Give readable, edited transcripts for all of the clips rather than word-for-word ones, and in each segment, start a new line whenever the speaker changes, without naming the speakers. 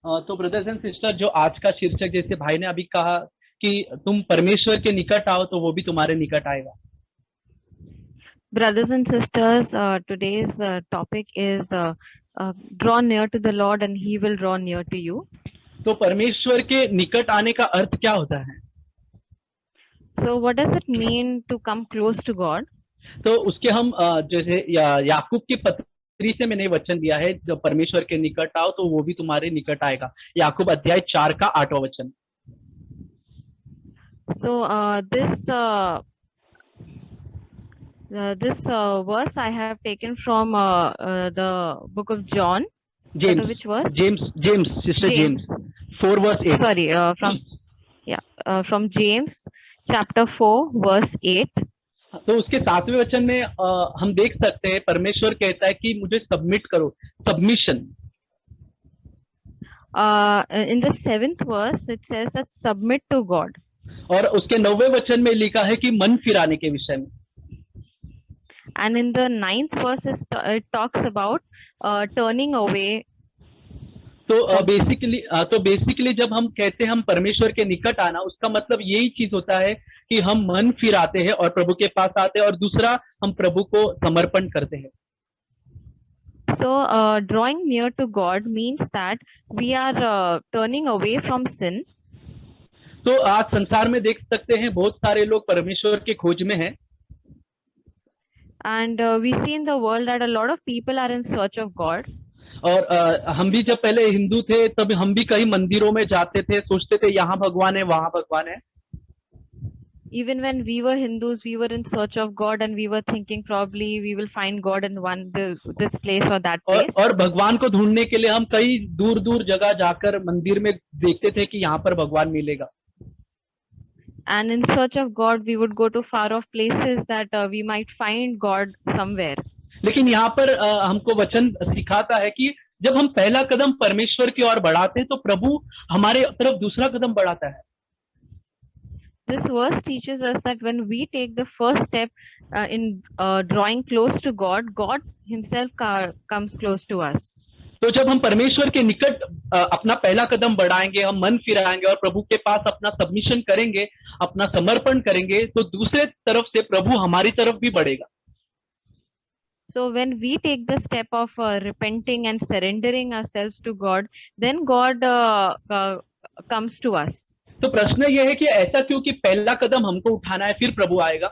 तो brothers and sister, जो आज का शीर्षक जैसे भाई ने अभी कहा कि तुम परमेश्वर के निकट आओ तो वो भी तुम्हारे निकट आएगा।
Brothers and sisters, today's topic is draw near to the Lord and He will draw near to you.
तो परमेश्वर के निकट आने का अर्थ क्या होता है?
So, what does it mean to come close to God?
तो उसके हम जैसे याकूब की पत्री से मैंने वचन दिया है, जब परमेश्वर के निकट आओ तो वो भी तुम्हारे निकट आएगा। याकूब अध्याय 4 का 8वां वचन।
So, this verse I have taken from the book of John.
James,
which verse?
James sister James 4 verse 8।
Sorry, from James chapter 4 verse 8.
तो उसके 7वें वचन में हम देख सकते हैं परमेश्वर कहता है कि मुझे सबमिट करो, submission.
In the 7th verse it says that submit to God.
और उसके 9वें वचन में लिखा है कि मन फिराने के विषय में।
And in the 9th verse it talks about turning away.
तो बेसिकली जब हम कहते हैं हम परमेश्वर के निकट आना, उसका मतलब यही चीज होता है कि हम मन फिराते हैं और प्रभु के पास आते हैं, और दूसरा हम प्रभु को समर्पण करते हैं।
So drawing near to God means that we are turning away from sin.
तो आज संसार में देख सकते हैं बहुत सारे लोग परमेश्वर के खोज में हैं।
And we see in the world that a lot of people are in search of God.
और हम भी जब पहले हिंदू थे तब हम भी कई मंदिरों में जाते थे, सोचते थे यहाँ भगवान है वहां भगवान है।
Even when we were Hindus, we were in search of God and we were thinking probably we will find God in this place or that place.
और भगवान को ढूंढने के लिए हम कई दूर दूर जगह जाकर मंदिर में देखते थे कि यहाँ पर भगवान मिलेगा।
And in search of God, we would go to far off places that we might find God somewhere.
लेकिन यहाँ पर हमको वचन सिखाता है कि जब हम पहला कदम परमेश्वर की ओर बढ़ाते हैं तो प्रभु हमारे तरफ दूसरा कदम बढ़ाता है।
This verse teaches us that when we take the first step in drawing close to God, God Himself comes close to us.
तो जब हम परमेश्वर के निकट अपना पहला कदम बढ़ाएंगे, हम मन फिराएंगे और प्रभु के पास अपना सबमिशन करेंगे, अपना समर्पण करेंगे, तो दूसरे तरफ से प्रभु हमारी तरफ भी बढ़ेगा।
So when we take the step of repenting and surrendering ourselves to God, then God comes to us.
तो प्रश्न यह है कि ऐसा क्यों कि पहला कदम हमको उठाना है फिर प्रभु आएगा।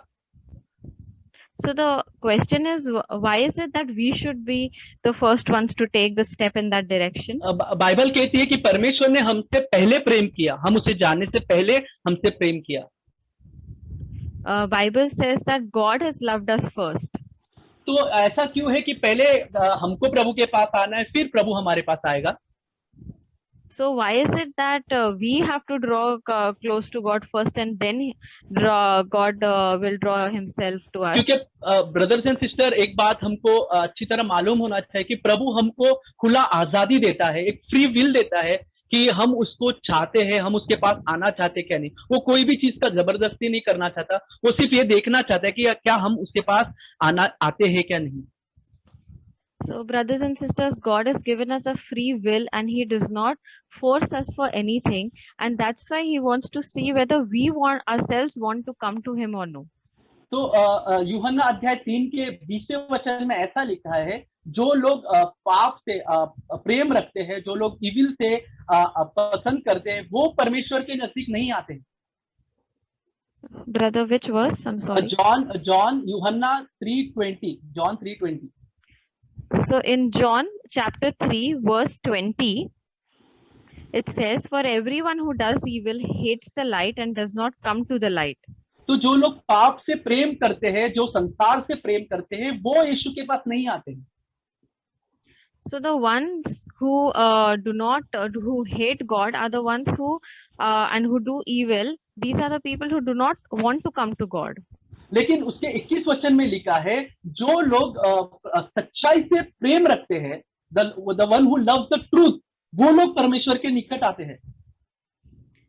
So the question is, why is it that we should be the first ones to take the step in that direction?
Bible कहती है कि परमेश्वर ने हमसे पहले प्रेम किया, हम उसे जानने से पहले हमसे प्रेम किया।
Bible says that God has loved us first.
तो ऐसा क्यों है कि पहले हमको प्रभु के पास आना है फिर प्रभु हमारे पास आएगा।
So why is it that we have to draw close to God first and then God will draw Himself to us?
क्योंकि ब्रदर्स एंड सिस्टर, एक बात हमको अच्छी तरह मालूम होना चाहिए कि प्रभु हमको खुला आजादी देता है, एक फ्री विल देता है कि हम उसको चाहते हैं, हम उसके पास आना चाहते क्या नहीं। वो कोई भी चीज का जबरदस्ती नहीं करना चाहता, वो सिर्फ ये देखना चाहता है कि क्या हम उसके पास आते हैं क्या नहीं।
So brothers and sisters, God has given us a free will and He does not force us for anything, and that's why He wants to see whether we want to come to Him or no.
तो यूहन्ना अध्याय 3 के 20वें वचन में ऐसा लिखा है, जो लोग पाप से प्रेम रखते हैं, जो लोग इविल से पसंद करते हैं, वो परमेश्वर के नजदीक नहीं आते।
Brother, which verse? I'm sorry.
John यूहन्ना 3:20, John 3:20.
So in John chapter 3 verse 20, it says, for everyone who does evil hates the light and does not come to the light.
तो जो लोग पाप से प्रेम करते हैं, जो संसार से प्रेम करते हैं, वो यीशु के पास नहीं आते हैं।
So the ones who who hate God are the ones who and who do evil. These are the people who do not want to come to God.
लेकिन उसके 21 वचन में लिखा है, जो लोग सच्चाई से प्रेम रखते हैं, the one who loves the truth, वो लोग परमेश्वर के निकट आते हैं।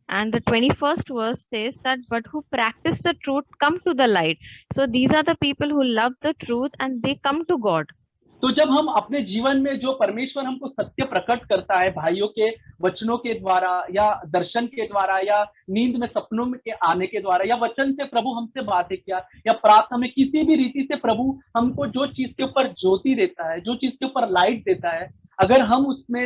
And the 21st verse says that, but who practice the truth come to the light. So these are the people who love the truth and they come to God.
तो जब हम अपने जीवन में जो परमेश्वर हमको सत्य प्रकट करता है भाइयों के वचनों के द्वारा या दर्शन के द्वारा या नींद में सपनों में के आने के द्वारा या वचन से प्रभु हमसे बातें किया या प्रार्थना में किसी भी रीति से प्रभु हमको जो चीज के ऊपर ज्योति देता है, जो चीज के ऊपर लाइट देता है, अगर हम उसमें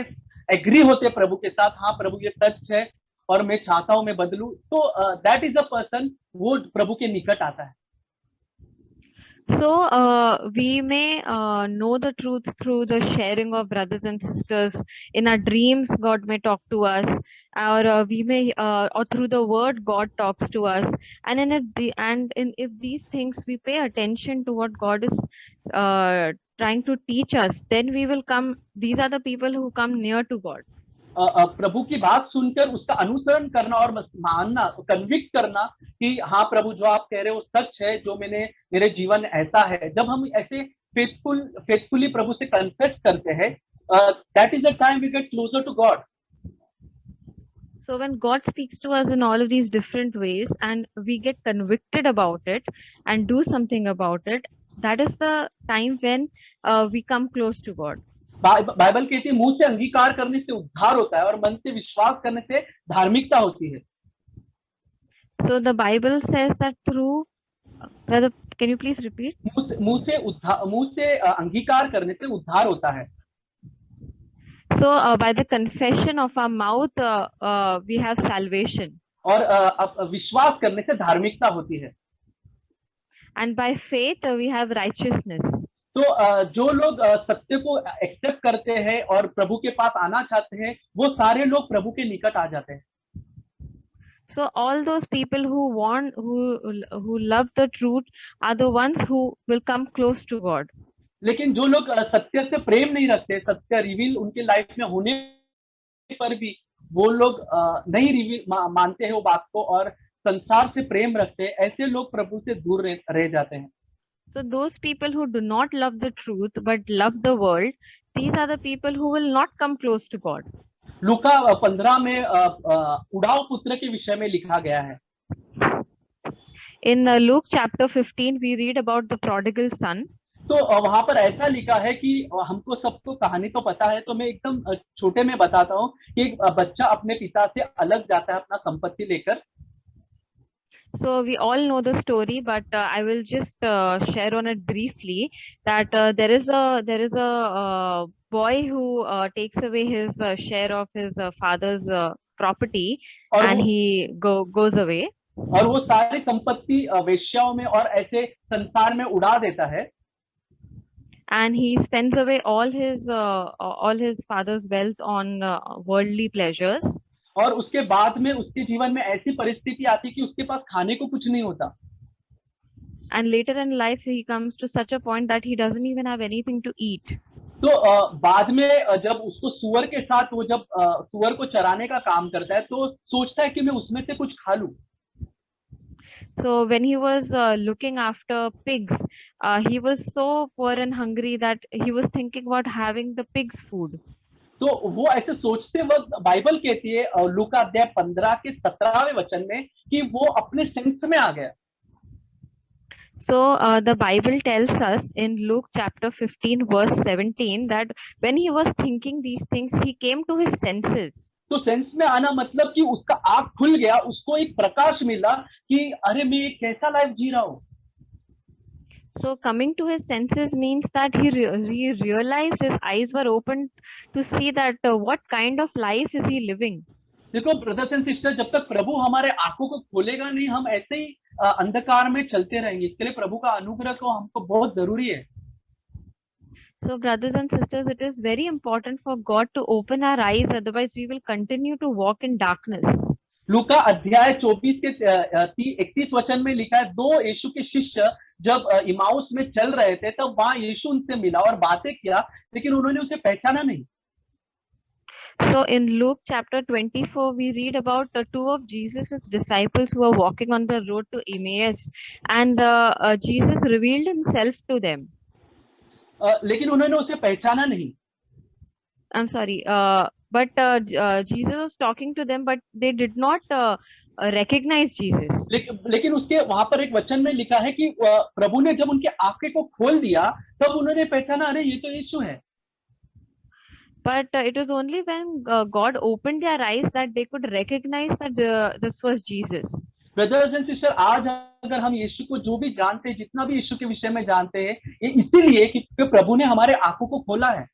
एग्री होते प्रभु के साथ, हाँ प्रभु ये सच है और मैं चाहता हूं मैं बदलूं, तो दैट इज अ पर्सन, वो प्रभु के निकट आता है।
So we may know the truth through the sharing of brothers and sisters. In our dreams, God may talk to us, or we may, or through the word, God talks to us. And if these things we pay attention to what God is trying to teach us, then we will come. These are the people who come near to God.
प्रभु की बात सुनकर उसका अनुसरण करना और मानना, convict करना कि हाँ प्रभु जो आप कह रहे हो सच है, जो मेरे जीवन ऐसा है, जब हम ऐसे फेथफुली प्रभु से कन्फेस करते हैं, that is the time we get closer to God.
So when God speaks to us in all of these different ways and we get convicted about it and do something about it, that is the time when we come close to God.
Bible कहती है मुंह से अंगीकार करने से उद्धार होता है और मन से विश्वास करने से धार्मिकता होती है।
So the Bible says that through, brother, can you please repeat?
मुंह से अंगीकार करने से उद्धार होता है।
So by the confession of our mouth we have salvation.
और विश्वास करने से धार्मिकता होती है।
And by faith we have righteousness.
तो जो लोग सत्य को एक्सेप्ट करते हैं और प्रभु के पास आना चाहते हैं, वो सारे लोग प्रभु के निकट आ जाते हैं।
So all those people who love the truth are the ones who will come close to God.
लेकिन जो लोग सत्य से प्रेम नहीं रखते, सत्य रिवील उनके लाइफ में होने पर भी वो लोग नहीं रिवील मानते हैं वो बात को और संसार से प्रेम रखते हैं, ऐसे लोग प्रभु से दूर रह जाते हैं।
So those people who do not love the truth but love the world, these are the people who will not come close to God.
लूका 15 में उड़ाऊ पुत्र के विषय में लिखा गया है।
In Luke chapter 15 we read about the prodigal son.
तो वहां पर ऐसा लिखा है कि हमको सबको कहानी तो पता है, तो मैं एकदम छोटे में बताता हूँ कि एक बच्चा अपने पिता से अलग जाता है अपना संपत्ति लेकर।
So we all know the story, but I will just share on it briefly that there is a boy who takes away his share of his father's property and he goes away.
और वो सारी संपत्ति वेश्याओं में और ऐसे संसार में उड़ा देता है।
And he spends away all his father's wealth on worldly pleasures.
और उसके बाद में उसके जीवन में ऐसी परिस्थिति आती कि उसके पास खाने को कुछ नहीं होता।
And later in life he comes to such a point that he doesn't even have anything to eat.
तो बाद में जब उसको सुअर के साथ वो जब सुअर को चराने का काम करता है तो सोचता है कि मैं उसमें से कुछ खा लूं।
So when he was looking after pigs, he was so poor and hungry that he was thinking about having the pigs' food.
तो वो ऐसे सोचते वक्त बाइबल कहती है लूका अध्याय 15 के 17वें वचन में कि वो अपने सेंस में आ गया।
So the Bible tells us in Luke chapter 15 verse 17 that when he was thinking these things, he came to his senses.
तो सेंस में आना मतलब कि उसका आँख खुल गया, उसको एक प्रकाश मिला कि अरे मैं कैसा लाइफ जी रहा हूँ।
So coming to his senses means that he realized his eyes were opened to see that what kind of life is he living.
देखो ब्रदर्स एंड सिस्टर, जब तक प्रभु हमारे आंखों को खोलेगा नहीं, हम ऐसे ही अंधकार में चलते रहेंगे। इसके लिए प्रभु का अनुग्रह को हमको बहुत जरूरी है।
So brothers and sisters, it is very important for God to open our eyes, otherwise we will continue to walk in darkness.
लूका अध्याय 24 के 31 वचन में लिखा है, दो यीशु के शिष्य जब इमाउस में चल रहे थे तब वहां यीशु उनसे मिला और बातें किया, लेकिन उन्होंने उसे पहचाना नहीं।
So in Luke chapter 24 we read about two of Jesus's disciples who were walking on the road to Emmaus, and Jesus revealed himself to them.
लेकिन उन्होंने उसे पहचाना नहीं।
I'm sorry, but Jesus was talking to them, but they did not recognize Jesus.
लेकिन उसके वहां पर एक वचन में लिखा है कि प्रभु ने जब उनके आंखें को खोल दिया तब उन्होंने पहचाना, अरे ये तो यीशु है।
But it was only when God opened their eyes that they could recognize that this was Jesus.
Brothers and sister, आज अगर हम यीशु को जो भी जानते हैं, जितना भी यीशु के विषय में जानते हैं, ये इसीलिए कि प्रभु ने हमारे आंखों को खोला है।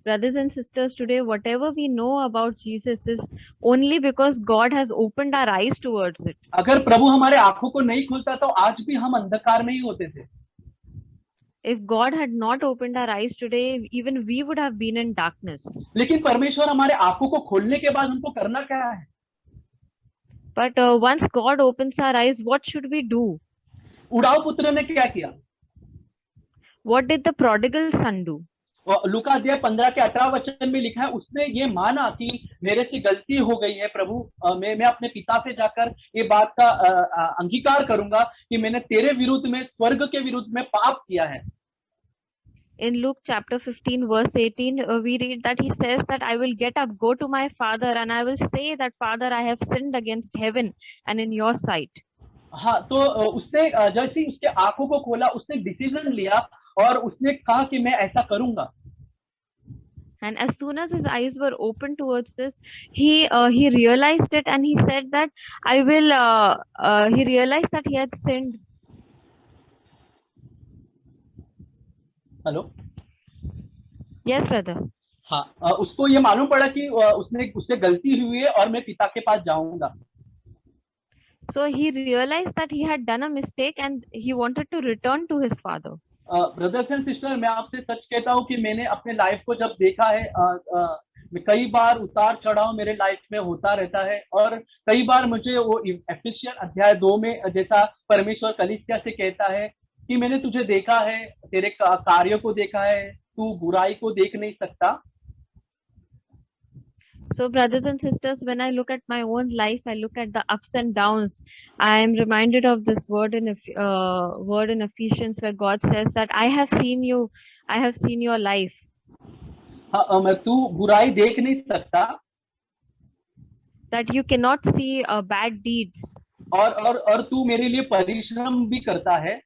Brothers and sisters, today whatever we know about Jesus is only because God has opened our eyes towards it.
अगर प्रभु हमारे आंखों को नहीं खोलता तो आज भी हम अंधकार में ही होते थे।
If God had not opened our eyes today, even we would have been in darkness.
लेकिन परमेश्वर हमारे आंखों को खोलने के बाद हमको करना क्या है?
But once God opens our eyes, what should we do?
उड़ाऊ पुत्र ने क्या किया?
What did the prodigal son do?
लूका अध्याय 15 के 18 वचन में लिखा है, उसने ये माना कि मेरे से गलती हो गई है प्रभु, मैं अपने पिता से जाकर ये बात का अंगीकार करूंगा कि मैंने तेरे विरुद्ध में, स्वर्ग के विरुद्ध में पाप किया है।
In Luke chapter 15 verse 18, we read that he says that I will get up, go to my father, and I will say that Father, I have sinned against heaven and in your sight.
हाँ, तो उसने जैसे ही उसके आंखों को खोला, उसने decision लिया और उसने कहा कि मैं ऐसा करूंगा।
And as soon as his eyes were open towards this, he realized it, and he said that I will. He realized that he had sinned.
Hello,
Yes, brother.
हाँ, उसको ये मालूम पड़ा कि उससे गलती हुई है और मैं पिता के पास जाऊंगा।
So he realized that he had done a mistake and he wanted to return to his father.
Brothers and sister, मैं आपसे सच कहता हूँ कि मैंने अपने लाइफ को जब देखा है, कई बार उतार चढ़ाव मेरे लाइफ में होता रहता है, और कई बार मुझे वो एफिसियंस अध्याय 2 में जैसा परमेश्वर कलीसिया से कहता है कि मैंने तुझे देखा है, तेरे कार्यों को देखा है, तू बुराई को देख नहीं सकता।
So, brothers and sisters, when I look at my own life, I look at the ups and downs. I am reminded of this word in Ephesians where God says that I have seen you, I have seen your life.
हाँ, मैं तू बुराई देख नहीं सकता,
that you cannot see bad deeds,
और तू मेरे लिए परिश्रम भी करता है,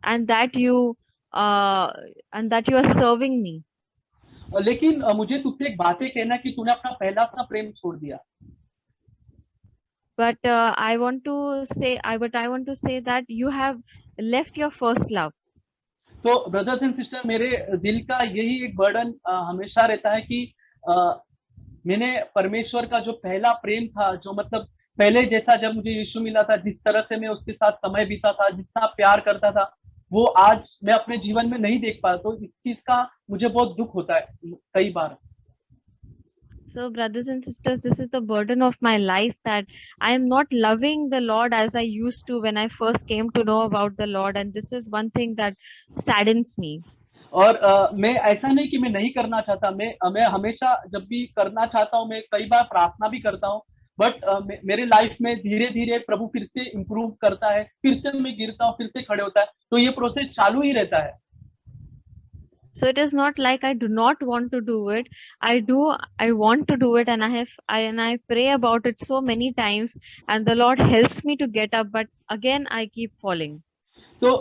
and that you are serving me.
लेकिन मुझे तुझसे एक बात कहना कि तूने अपना पहला सा प्रेम छोड़ दिया।
But I want to say that you have left your first love.
तो ब्रदर्स एंड सिस्टर, मेरे दिल का यही एक बर्डन हमेशा रहता है कि मैंने परमेश्वर का जो पहला प्रेम था, जो मतलब पहले जैसा जब मुझे यीशु मिला था, जिस तरह से मैं उसके साथ समय बीता था, जितना प्यार करता था, वो आज मैं अपने जीवन में नहीं देख पाया। तो इस चीज का मुझे बहुत दुख होता है कई बार।
So, brothers and sisters, this is the burden of my life, that I am not loving the Lord as I used to when I first came to know about the Lord, and this is one thing that saddens me.
और मैं ऐसा नहीं कि मैं नहीं करना चाहता, मैं हमेशा जब भी करना चाहता हूँ, मैं कई बार प्रार्थना भी करता हूँ, बट मेरे लाइफ में धीरे धीरे प्रभु फिर से इम्प्रूव करता है, फिर से मैं गिरता हूँ, फिर से खड़े होता है, तो ये प्रोसेस चालू ही रहता है।
So it is not like I do not want to do it. I want to do it, and I pray about it so many times, and the Lord helps me to get up, but again I keep falling.
तो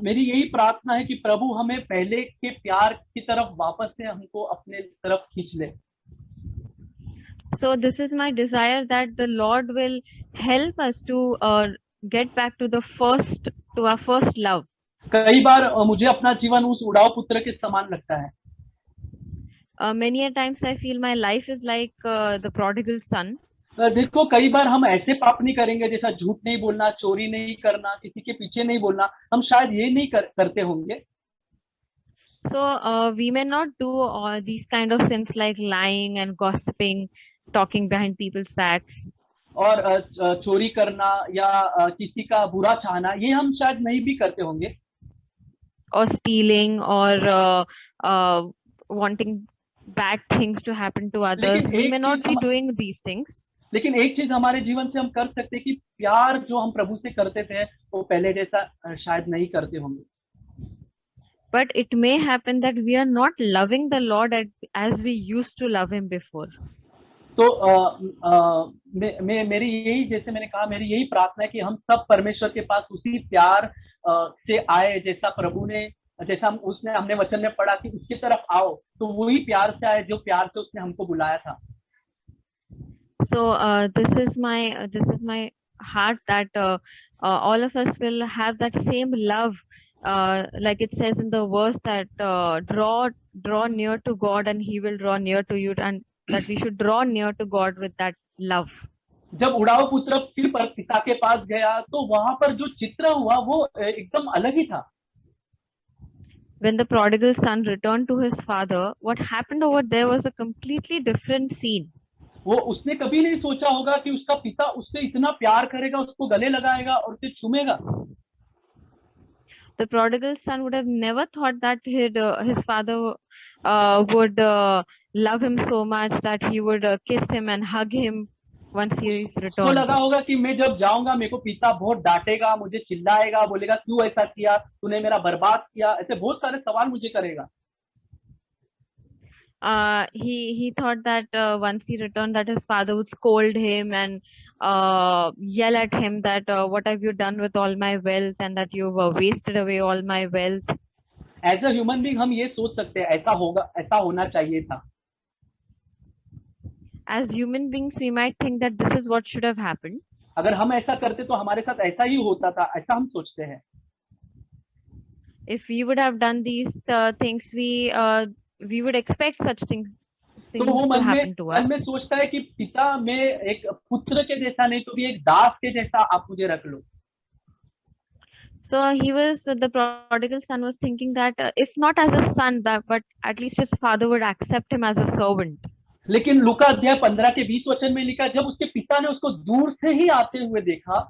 मेरी यही प्रार्थना है कि प्रभु हमें पहले के प्यार की तरफ वापस से हमको अपने तरफ खींच ले।
So this is my desire that the Lord will help us to get back to our first love.
कई बार मुझे अपना जीवन उस उड़ाऊ पुत्र के समान लगता है।
Many a times I feel my life is like the prodigal son.
देखो, कई बार हम ऐसे पाप नहीं करेंगे, जैसा झूठ नहीं बोलना, चोरी नहीं करना, किसी के पीछे नहीं बोलना, हम शायद ये नहीं करते होंगे।
So we may not do these kind of sins like lying and gossiping, talking behind people's backs.
और चोरी करना या किसी का बुरा चाहना, ये हम शायद नहीं भी करते होंगे।
Or stealing, or wanting bad things to happen to others. We may not be doing these things.
लेकिन एक चीज हमारे जीवन से हम कर सकते हैं कि प्यार जो हम प्रभु से करते थे वो पहले जैसा शायद नहीं करते होंगे।
But it may happen that we are not loving the Lord as we used to love him before.
तो मेरी यही, जैसे मैंने कहा, मेरी यही प्रार्थना है कि हम सब परमेश्वर के पास उसी प्यार से आए, जैसा प्रभु ने, जैसा हमने वचन में पढ़ा कि उसकी तरफ आओ, तो वही प्यार से आए जो प्यार से उसने हमको बुलाया था।
So this is my heart that all of us will have that same love, like it says in the verse that draw near to God and He will draw near to you, and that we should draw near to God with that love.
जब उड़ाऊ पुत्र फिर पिता के पास गया तो वहां पर जो चित्र हुआ वो एकदम अलग ही था।
When the prodigal son returned to his father, what happened over there was a completely different scene.
वो उसने कभी नहीं सोचा होगा कि उसका पिता उससे इतना प्यार करेगा, उसको गले लगाएगा और उसे चूमेगा।
The prodigal son would have never thought that his father would love him so much that he would kiss him and hug him once he is
उसको
returned.
लगा होगा कि मैं जब जाऊंगा मेरे को पिता बहुत डांटेगा, मुझे चिल्लाएगा, बोलेगा क्यों ऐसा किया, तूने मेरा बर्बाद किया, ऐसे बहुत सारे सवाल मुझे करेगा।
He thought that once he returned that his father would scold him and yell at him that what have you done with all my wealth, and that you've wasted away all my wealth.
As a human being हम ये सोच सकते हैं ऐसा होगा, ऐसा होना चाहिए था।
As human beings, we might think that this is what should have happened.
अगर हम ऐसा करते तो हमारे साथ ऐसा ही होता था, ऐसा हम सोचते हैं।
If we would have done these things, we would expect such things
तो वो
to happen to
मन
us.
में सोचता है कि पिता में एक पुत्र के जैसा नहीं तो भी एक दास के जैसा आप मुझे रख लो।
So the prodigal son was thinking that if not as a son, but at least his father would accept him as a servant.
लेकिन लूका अध्याय 15 के 20 वचन में लिखा, जब उसके पिता ने उसको दूर से ही आते हुए देखा।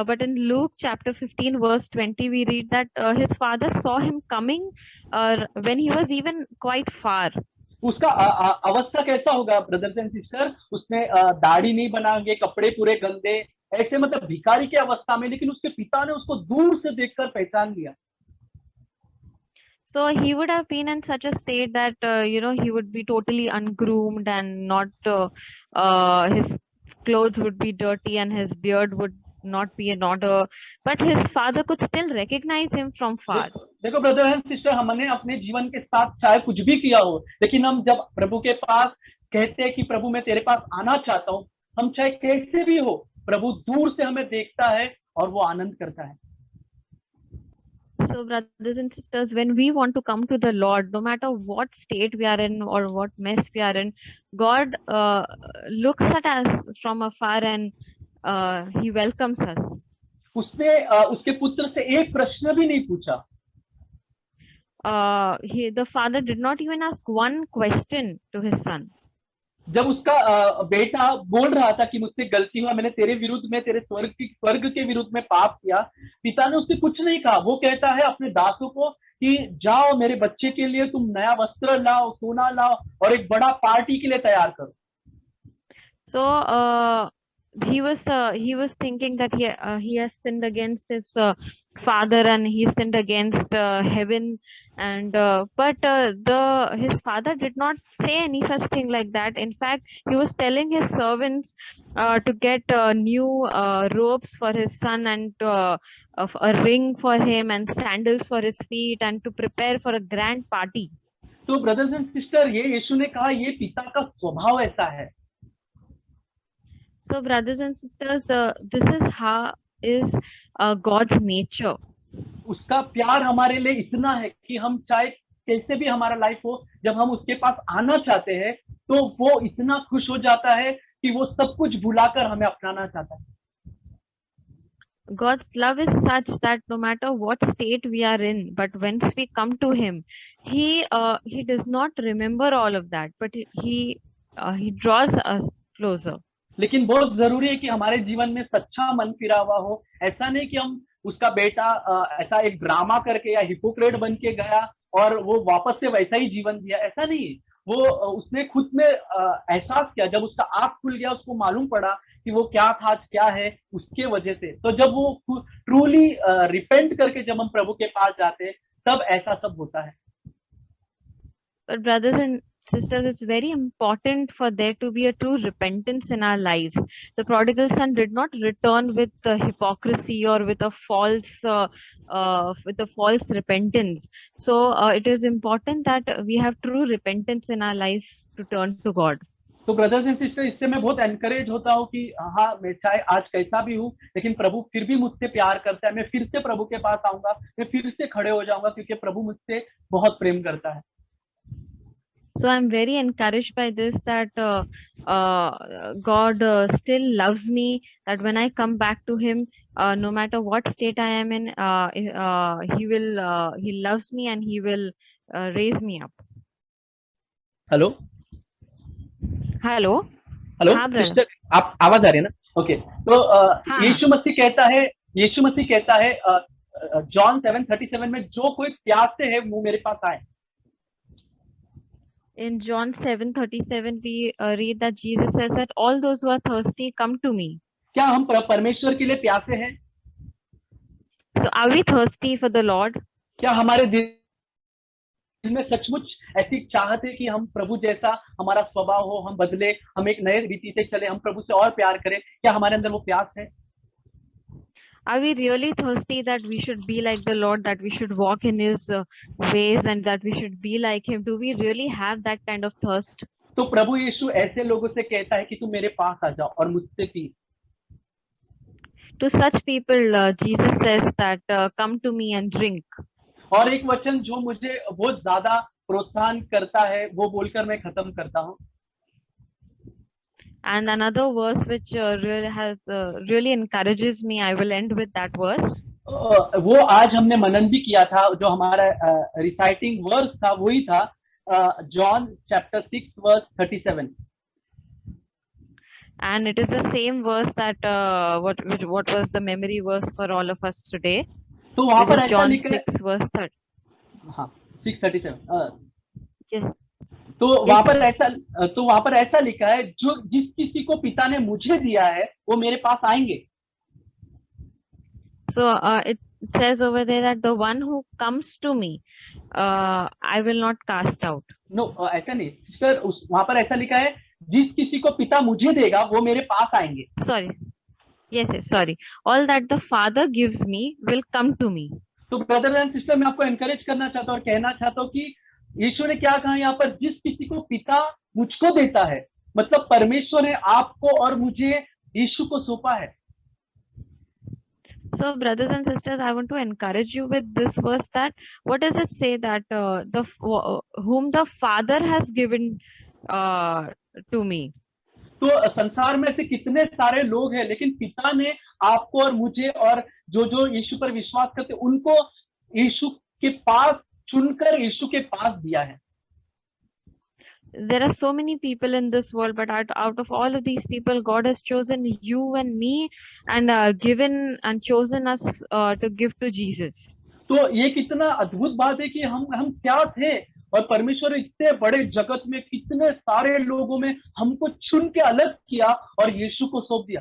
But in Luke chapter 15 verse 20 we read that his father saw him coming when he was even quite far.
उसका अवस्था कैसा होगा ब्रदर्स एंड सिस्टर, उसने दाढ़ी नहीं बनाएंगे, कपड़े पूरे गंदे, ऐसे मतलब भिखारी की अवस्था में, लेकिन उसके पिता ने उसको दूर से देखकर पहचान लिया।
So he would have been in such a state that he would be totally ungroomed and not his clothes would be dirty and his beard would not be in order, but his father could still recognize him from far.
देखो brother and sister, हमने अपने जीवन के साथ चाहे कुछ भी किया हो, लेकिन हम जब प्रभु के पास कहते हैं कि प्रभु मैं तेरे पास आना चाहता हूँ, हम चाहे कैसे भी हो, प्रभु दूर से हमें देखता है और वो आनंद करता है।
So brothers and sisters, when we want to come to the Lord, no matter what state we are in or what mess we are in, God looks at us from afar and he welcomes us.
उसने उसके पुत्र से एक प्रश्न भी नहीं पूछा।
The father did not even ask one question to his son.
जब उसका बेटा बोल रहा था कि मुझसे गलती हुआ, मैंने तेरे विरुद्ध में, तेरे स्वर्ग के विरुद्ध में पाप किया, पिता ने उससे कुछ नहीं कहा। वो कहता है अपने दासों को कि जाओ मेरे बच्चे के लिए तुम नया वस्त्र लाओ, सोना लाओ और एक बड़ा पार्टी के लिए तैयार करो।
So he was thinking that he has sinned against his father and he sinned against heaven, and but his father did not say any such thing like that. In fact, he was telling his servants to get new robes for his son and a ring for him and sandals for his feet and to prepare for a grand party.
तो brothers and sister, ये यीशु ने कहा ये पिता का स्वभाव ऐसा है।
So brothers and sisters, this is how is God's nature.
उसका प्यार हमारे लिए इतना है कि हम चाहे कैसे भी हमारा लाइफ हो, जब हम उसके पास आना चाहते हैं तो वो इतना खुश हो जाता है कि वो सब कुछ भुलाकर हमें अपनाना चाहता है।
God's love is such that no matter what state we are in, but once we come to Him, He does not remember all of that, but He draws us closer.
लेकिन बहुत जरूरी है कि हमारे जीवन में सच्चा मन फिरा हुआ हो। ऐसा नहीं कि हम उसका बेटा ऐसा एक ड्रामा करके या हिपोक्रेट बन के गया और वो वापस से वैसा ही जीवन जिया, ऐसा नहीं है। वो उसने खुद में एहसास किया, जब उसका आँख खुल गया, उसको मालूम पड़ा कि वो क्या था, आज क्या है, उसके वजह से। तो जब वो ट्रूली रिपेंट करके जब हम प्रभु के पास जाते हैं, तब ऐसा सब होता है।
But brothers and sisters, it's very important for there to be a true repentance in our lives. The prodigal son did not return with hypocrisy or with a false repentance. So it is important that we have true repentance in our life to turn to God.
तो brothers and sister, इससे मैं बहुत encourage होता हूँ कि हाँ, मैं चाहे आज कैसा भी हूँ, लेकिन प्रभु फिर भी मुझसे प्यार करता है। मैं फिर से प्रभु के पास आऊंगा, मैं फिर से खड़े हो जाऊंगा, क्योंकि प्रभु मुझसे बहुत प्रेम करता है।
So I'm very encouraged by this, that God still loves me, that when I come back to him, no matter what state I am in, he loves me and he will raise me up.
Hello
hello
hello
हाँ brother.
Sister, आप आवाज आ रही है ना? Okay, तो
हाँ.
यीशु मसीह कहता है जॉन 7:37 में, जो कोई प्यासे है वो मेरे पास आए।
In John 7:37 we read that Jesus says that all those who are thirsty come to me.
क्या हम परमेश्वर के लिए प्यासे हैं?
So are we thirsty for the Lord?
क्या हमारे दिल में सचमुच ऐसी चाहत है कि हम प्रभु जैसा हमारा स्वभाव हो, हम बदले, हम एक नए रीति से चले, हम प्रभु से और प्यार करें? क्या हमारे अंदर वो प्यास है?
Are we really thirsty that we should be like the Lord, that we should walk in his ways and that we should be like him? Do we really have that kind of thirst?
तो प्रभु यीशु ऐसे लोगों से कहता है कि तुम मेरे पास आ जाओ और मुझसे P.
To such people Jesus says that come to me and drink.
और एक वचन जो मुझे बहुत ज्यादा प्रोत्साहन करता है, वो बोलकर मैं खत्म करता हूँ।
And another verse which really encourages me, I will end with that verse.
वो आज हमने मनन भी किया था, जो हमारा रिसाइटिंग वर्स था वही था, John chapter 6 verse 37।
And it is the same verse that what was the memory verse for all of us today.
तो वहां पर ऐसा
John
लिखा है,
6 verse 30.
हाँ 6:37।
Yes.
तो वहां पर ऐसा लिखा है, जो जिस किसी को पिता ने मुझे दिया है वो मेरे पास आएंगे।
So it says over there that the one who comes to me, I will not cast out.
No, ऐसा नहीं सर, वहां पर ऐसा लिखा है, जिस किसी को पिता मुझे देगा वो मेरे पास आएंगे।
Sorry. Yes, sorry. All that the Father gives me will come to me.
तो ब्रदर एंड सिस्टर, मैं आपको एनकरेज करना चाहता हूँ और कहना चाहता हूँ कि यीशु ने क्या कहा यहाँ पर, जिस किसी को पिता मुझको देता है, मतलब परमेश्वर ने आपको और मुझे यीशु को सौंपा है।
So brothers and sisters, I want to encourage you with this verse, that what does it say, that whom the Father has given to me.
तो संसार में से कितने सारे लोग हैं, लेकिन पिता ने आपको और मुझे और जो यीशु पर विश्वास करते उनको यीशु के पास चुनकर यीशु के पास दिया है।
There are so many people in this world, but out of all of these people, God has chosen you and me and given and chosen us to give to Jesus.
तो ये कितना अद्भुत बात है कि हम क्या थे, और परमेश्वर इतने बड़े जगत में कितने सारे लोगों में हमको चुन के अलग किया और यीशु को सौंप दिया।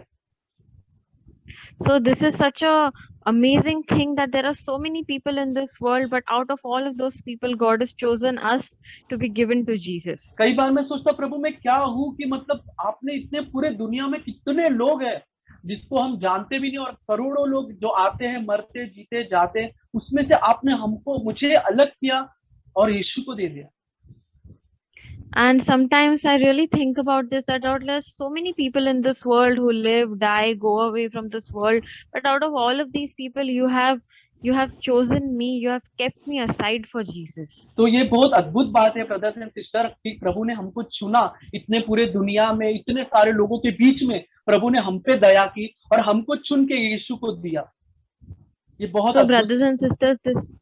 So this is such a amazing thing, that there are so many people in this world, but out of all of those people, God has chosen us to be given to Jesus.
कई बार मैं सोचता प्रभु मैं क्या हूँ कि मतलब आपने इतने पूरे दुनिया में कितने लोग हैं जिसको हम जानते भी नहीं, और करोड़ों लोग जो आते हैं, मरते जीते जाते हैं, उसमें से आपने मुझे अलग किया और यीशु को दे दिया।
And sometimes I really think about this, that there's so many people in this world who live, die, go away from this world, but out of all of these people, you have chosen me, you have kept me aside for Jesus.
तो ये बहुत अद्भुत बात है brothers and sister, कि प्रभु ने हमको चुना, इतने पूरे दुनिया में इतने सारे लोगों के बीच में प्रभु ने हम पे दया की और हमको चुन के यीशु को दिया। ये बहुत
So brothers and sisters,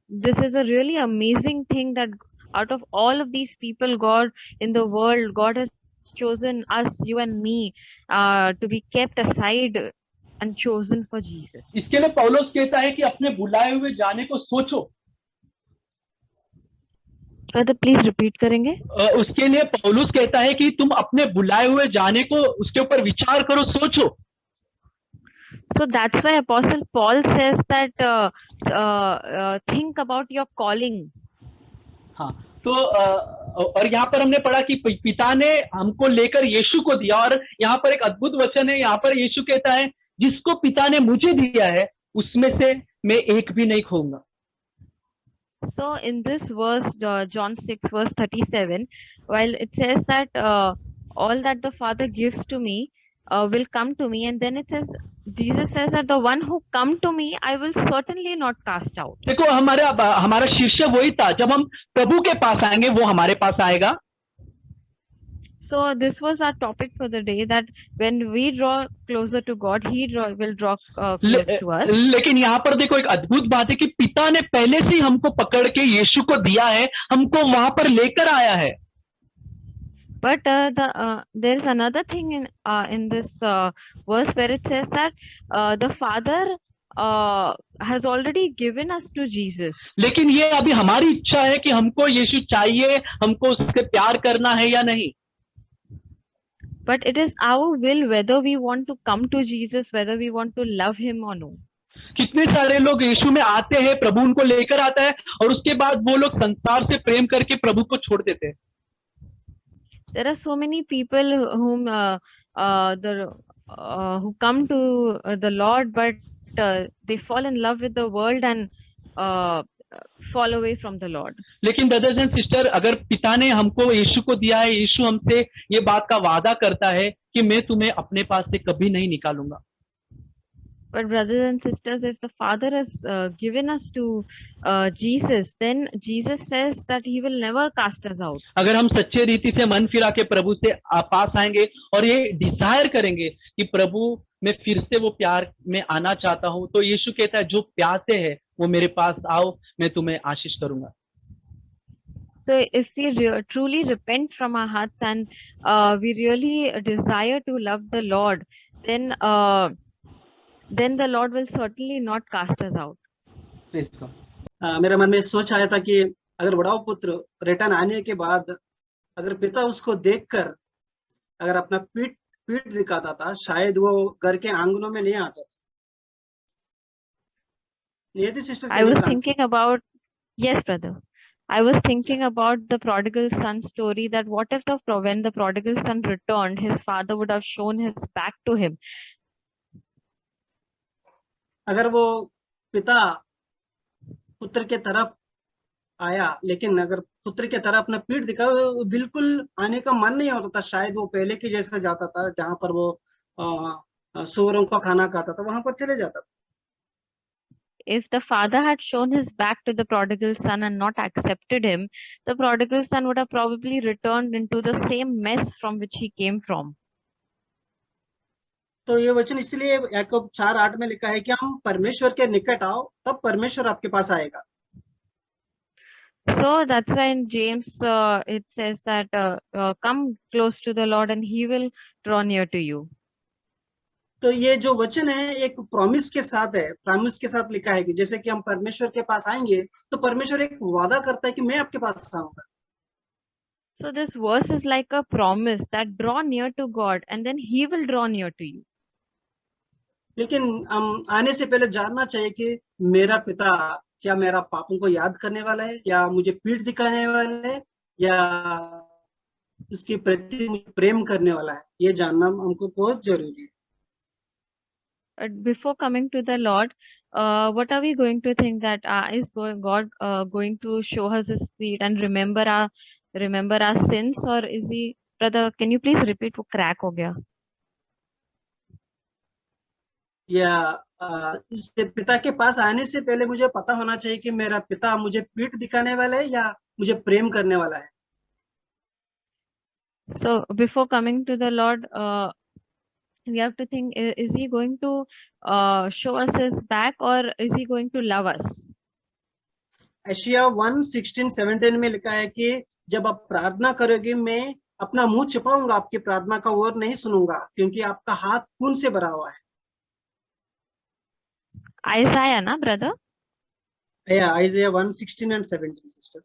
this is a really amazing thing, that out of all of these people, God in the world, God has chosen us, you and me, to be kept aside and chosen for Jesus.
इसके लिए पौलुस कहता है कि अपने बुलाए हुए जाने को सोचो।
Brother, please repeat करेंगे?
उसके लिए पौलुस कहता है कि तुम अपने बुलाए हुए जाने को, उसके ऊपर विचार करो, सोचो।
So that's why Apostle Paul says that think about your calling.
हाँ, तो और यहाँ पर हमने पढ़ा कि पिता ने हमको लेकर यीशु को दिया, और यहाँ पर एक अद्भुत वचन है, यहाँ पर यीशु कहता है जिसको पिता ने मुझे दिया है उसमें से मैं एक भी नहीं खोऊंगा।
So in this verse, John 6 verse 37, while it says that all that the Father gives to me will come to me, and then it says, Jesus says that the one who come to me, I will certainly not cast out.
देखो हमारा शीर्षक वही था, जब हम प्रभु के पास आएंगे वो हमारे पास आएगा।
So this was our topic for the day, that when we draw closer to God, He will draw close to us.
लेकिन यहाँ पर देखो एक अद्भुत बात है कि पिता ने पहले से ही हमको पकड़ के यीशु को दिया है, हमको वहां पर लेकर आया है।
But there is another thing in this verse where it says that the Father has already given us to Jesus.
लेकिन ये अभी हमारी इच्छा है कि हमको यीशु चाहिए, हमको उससे प्यार करना है या नहीं।
But it is our will whether we want to come to Jesus, whether we want to love Him or no.
कितने सारे लोग यीशु में आते हैं, प्रभु उनको लेकर आता है, और उसके बाद वो लोग संसार से प्रेम करके प्रभु को छोड़ देते हैं।
There are so many people whom who come to the Lord, but they fall in love with the world and fall away from the Lord.
लेकिन ब्रदर्स एंड सिस्टर, अगर पिता ने हमको यीशु को दिया है, यीशु हमसे ये बात का वादा करता है कि मैं तुम्हें अपने पास से कभी नहीं निकालूंगा।
But brothers and sisters, if the Father has given us to Jesus, then Jesus says that He will never cast us out.
अगर हम सच्चे रीति से मन फिरा के प्रभु से पास आएंगे और ये डिजायर करेंगे कि प्रभु मैं फिर से वो प्यार में आना चाहता हूँ, तो यीशु कहता है जो प्यासे है वो मेरे पास आओ, मैं तुम्हें आशीष करूंगा।
So if we truly repent from our hearts and we really desire to love the Lord, then the Lord will certainly not cast us out.
मेरे मन में सोच आया था कि अगर बड़ा पुत्र रिटर्न आने के बाद अगर पिता उसको देखकर अगर अपना पीठ दिखाता था, शायद वो घर के आंगनों में नहीं आता था।
I was thinking about, yes brother, I was thinking about the prodigal son story, that what if when the prodigal son returned, his father would have shown his back to him.
अगर वो पिता पुत्र के तरफ आया, लेकिन अगर पुत्र के तरफ अपना पीठ दिखा, बिल्कुल आने का मन नहीं होता था, शायद वो पहले की जैसा जाता था, जहां पर वो सूअरों का खाना खाता था वहां पर चले जाता था।
If the father had shown his back to the prodigal son and not accepted him, the prodigal son would have probably returned into the same mess from which he came from.
तो ये वचन इसलिए याकूब 4:8 में लिखा है कि हम परमेश्वर के निकट आओ, तब परमेश्वर आपके पास आएगा।
So that's why in James it says that come close to the Lord and He will draw near to you.
तो ये जो वचन है एक प्रॉमिस के साथ है, प्रॉमिस के साथ लिखा है कि जैसे कि हम परमेश्वर के पास आएंगे तो परमेश्वर एक वादा करता है कि मैं आपके पास आऊंगा।
So this verse is like a promise that draw near to God and then He will draw near to you.
लेकिन हम आने से पहले जानना चाहिए कि मेरा पिता क्या मेरा पापों को याद करने वाला है, या मुझे पीठ दिखाने वाला है, या उसके प्रति प्रेम करने वाला है, ये जानना हमको बहुत जरूरी है।
Before coming to the Lord, what are we going to think that is God going to show us His feet and remember our sins, or is He? Brother, can you please repeat? वो crack हो गया।
या उसके पिता के पास आने से पहले मुझे पता होना चाहिए कि मेरा पिता मुझे पीठ दिखाने वाला है या मुझे प्रेम करने वाला है।
So before coming to the Lord, we have to think, is He going to show us His back, or is He going to love us?
Asia 1:16-17 में लिखा है कि जब आप प्रार्थना करोगे मैं अपना मुंह छिपाऊंगा, आपकी प्रार्थना का और नहीं सुनूंगा, क्योंकि आपका हाथ खून से भरा हुआ है।
Isaiah, na brother?
Yeah, Isaiah 1:16 and 17, sister.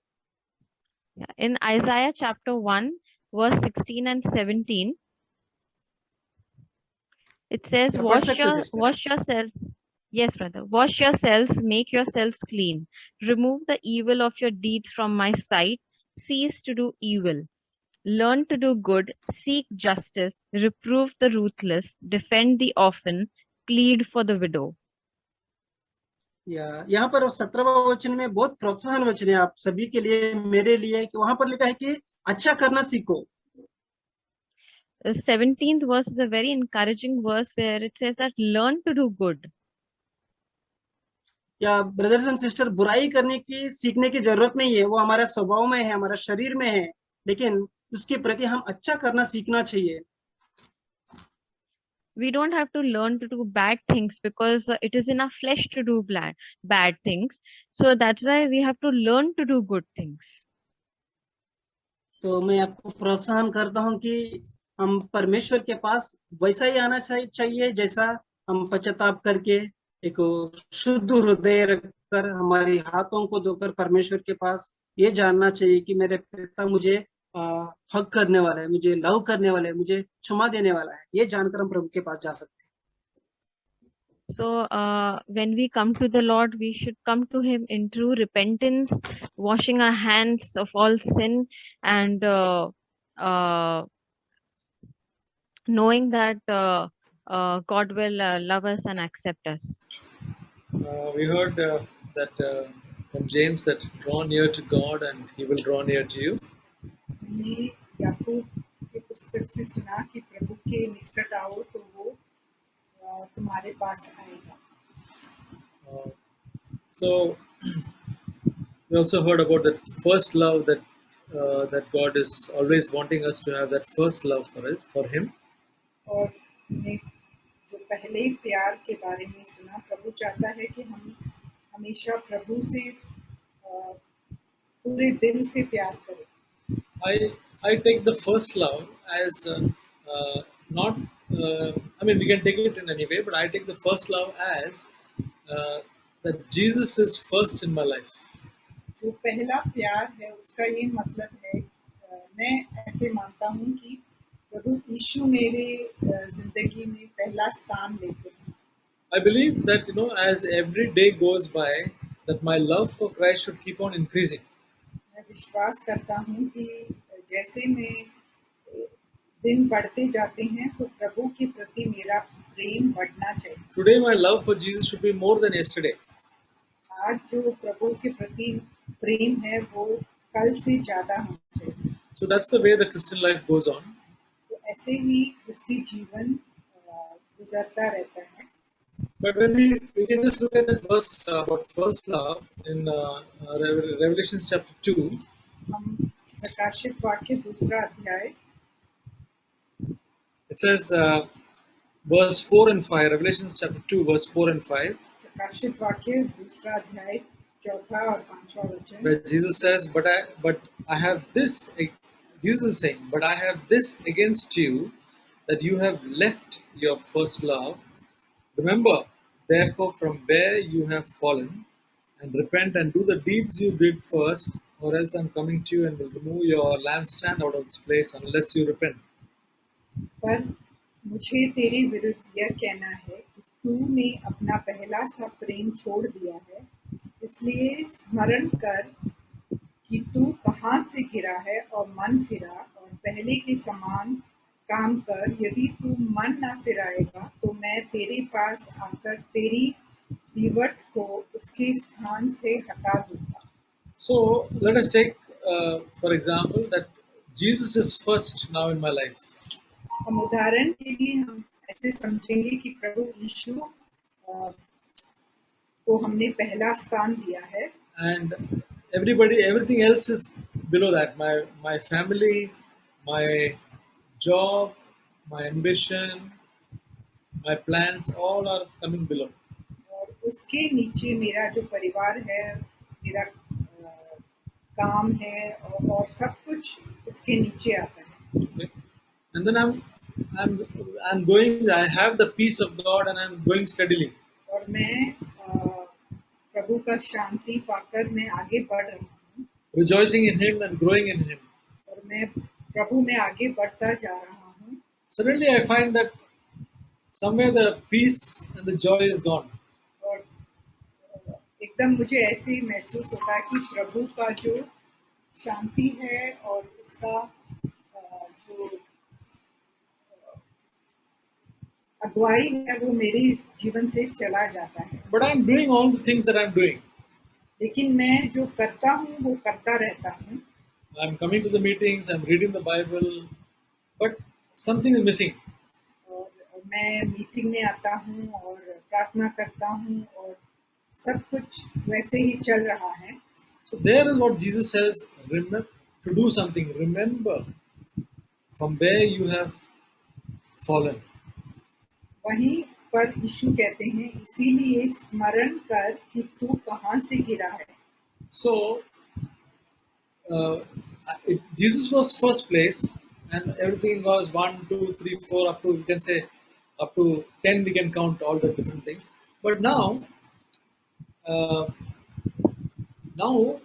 Yeah. In Isaiah chapter 1, verse 16 and 17, it says, wash yourself. Yes, brother. Wash yourselves, make yourselves clean. Remove the evil of your deeds from my sight. cease to do evil. Learn to do good, seek justice, reprove the ruthless, defend the orphan, plead for the widow.
यहाँ पर 17वां वचन में बहुत प्रोत्साहन वचन है आप सभी के लिए, मेरे लिए, कि वहां पर लिखा है कि अच्छा करना सीखो।
The 17th verse is a very encouraging verse where it says that learn to do good.
या ब्रदर्स एंड सिस्टर, बुराई करने की सीखने की जरूरत नहीं है, वो हमारा स्वभाव में है, हमारा शरीर में है, लेकिन उसके प्रति हम अच्छा करना सीखना चाहिए।
We don't have to learn to do bad things because it is in our flesh to do bad things. So that's why we have to learn to do good things.
तो मैं आपको प्रोत्साहन करता हूं कि हम परमेश्वर के पास वैसा ही आना चाहिए जैसा हम पश्चाताप करके एक शुद्ध हृदय रखकर हमारे हाथों को धोकर परमेश्वर के पास ये जानना चाहिए कि मेरे पिता मुझे हक करने वाला है, मुझे लव करने वाला है, मुझे क्षमा देने वाला है। ये जानकर हम प्रभु के पास जा सकते हैं।
So when we come to the Lord, we should come to Him in true repentance, washing our hands of all sin, and knowing that God will love us and accept us.
We heard that from James that draw near to God and He will draw near to you.
हमने याकूब के पुस्तक से सुना कि प्रभु के निकट आओ तो वो तुम्हारे पास आएगा।
So we also heard about that first love that that God is always wanting us to have, that first love for Him.
और हमने जो पहले प्यार के बारे में सुना, प्रभु चाहता है कि हम हमेशा प्रभु से पूरे दिल से प्यार करें।
I take the first love as not. I mean, we can take it in any way, but I take the first love as that Jesus is first in my life.
जो पहला प्यार है उसका ये मतलब है मैं ऐसे मानता हूँ कि प्रभु यीशु मेरे जिंदगी में पहला स्थान लेते हैं।
I believe that as every day goes by, that my love for Christ should keep on increasing.
मैं विश्वास करता हूँ कि जैसे मैं दिन बढ़ते जाते हैं तो प्रभु के प्रति मेरा प्रेम बढ़ना चाहिए।
Today my love for Jesus should be more than yesterday.
आज जो प्रभु के प्रति प्रेम है वो कल से ज्यादा होना चाहिए।
So that's the way the Christian life goes on.
तो ऐसे ही क्रिस्ती जीवन गुजरता रहता है।
But when we can just look at that verse about first love in Revelation chapter 2.
हम प्रकाशित वाक्य दूसरा अध्याय,
it says verse 4 and 5, Revelation chapter 2 verse 4 and 5,
प्रकाशित वाक्य दूसरा अध्याय चौथा और पांचवा वचन,
where Jesus says, but I have this, Jesus is saying, but I have this against you, that you have left your first love. Remember, therefore, from where you have fallen, and repent and do the deeds you did first, or else I'm coming to you and will remove your lampstand out of its place unless you repent.
पर मुझे तेरे विरुद्ध यह कहना है कि तूने अपना पहला सा प्रेम छोड़ दिया है, इसलिए स्मरण कर कि तू कहाँ से गिरा है और मन फिरा और पहले के समान काम कर। यदि तू मन न फिराएगा तो मैं तेरे पास आकर तेरी दीवट को उसके स्थान से हटा दूंगा।
So let us take for example that Jesus is first now in my life.
हम उदाहरण के लिए हम ऐसे समझेंगे कि प्रभु यीशु को हमने पहला स्थान दिया है,
and everything else is below that. My family, my job, my ambition, my plans, all are coming below.
और उसके नीचे मेरा जो परिवार है, मेरा काम है और सब कुछ उसके नीचे आता है।
Okay? And then I'm going. I have the peace of God, and I'm going steadily.
और मैं प्रभु का शांति पाकर मैं आगे बढ़ रहा हूँ,
rejoicing in Him and growing in Him.
और मैं प्रभु में आगे बढ़ता जा रहा हूँ।
Suddenly I find that somewhere the peace and the joy is gone.
और एकदम मुझे ऐसे महसूस होता है कि प्रभु का जो शांति है और उसका जो अगुवाई है वो मेरे जीवन से चला जाता है।
But I'm doing all the things that I'm doing.
लेकिन मैं जो करता हूँ वो करता रहता हूँ।
I'm coming to the meetings, I'm reading the Bible, but something is missing.
और मैं मीटिंग में आता हूँ और प्रार्थना करता हूँ और सब कुछ वैसे ही चल रहा है।
So there is what Jesus says, remember to do something. Remember from where you have fallen.
वहीं पर यीशु कहते हैं, इसीलिए स्मरण कर कि तू कहाँ से गिरा है।
So Jesus was first place, and everything was 1, 2, 3, 4, up to, you can say, up to 10. We can count all the different things. But uh, now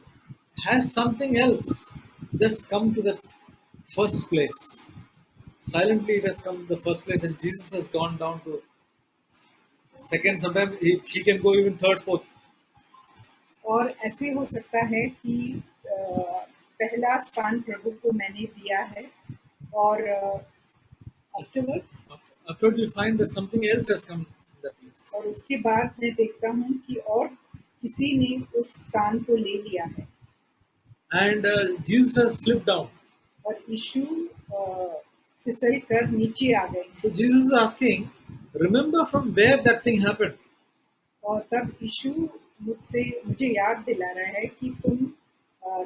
has something else just come to the first place. Silently, it has come to the first place, and Jesus has gone down to second. Sometimes he can go even third, fourth.
और ऐसे हो सकता है कि पहला स्थान प्रभु को मैंने दिया है और afterwards
After you find that something else has come to that place.
और उसके बाद मैं देखता हूँ कि और किसी ने उस स्थान को ले लिया है
And Jesus has slipped down.
और यीशु फिसल कर नीचे आ गए
So Jesus is asking, remember from where that thing happened.
और तब यीशु मुझे याद दिला रहा है कि तुम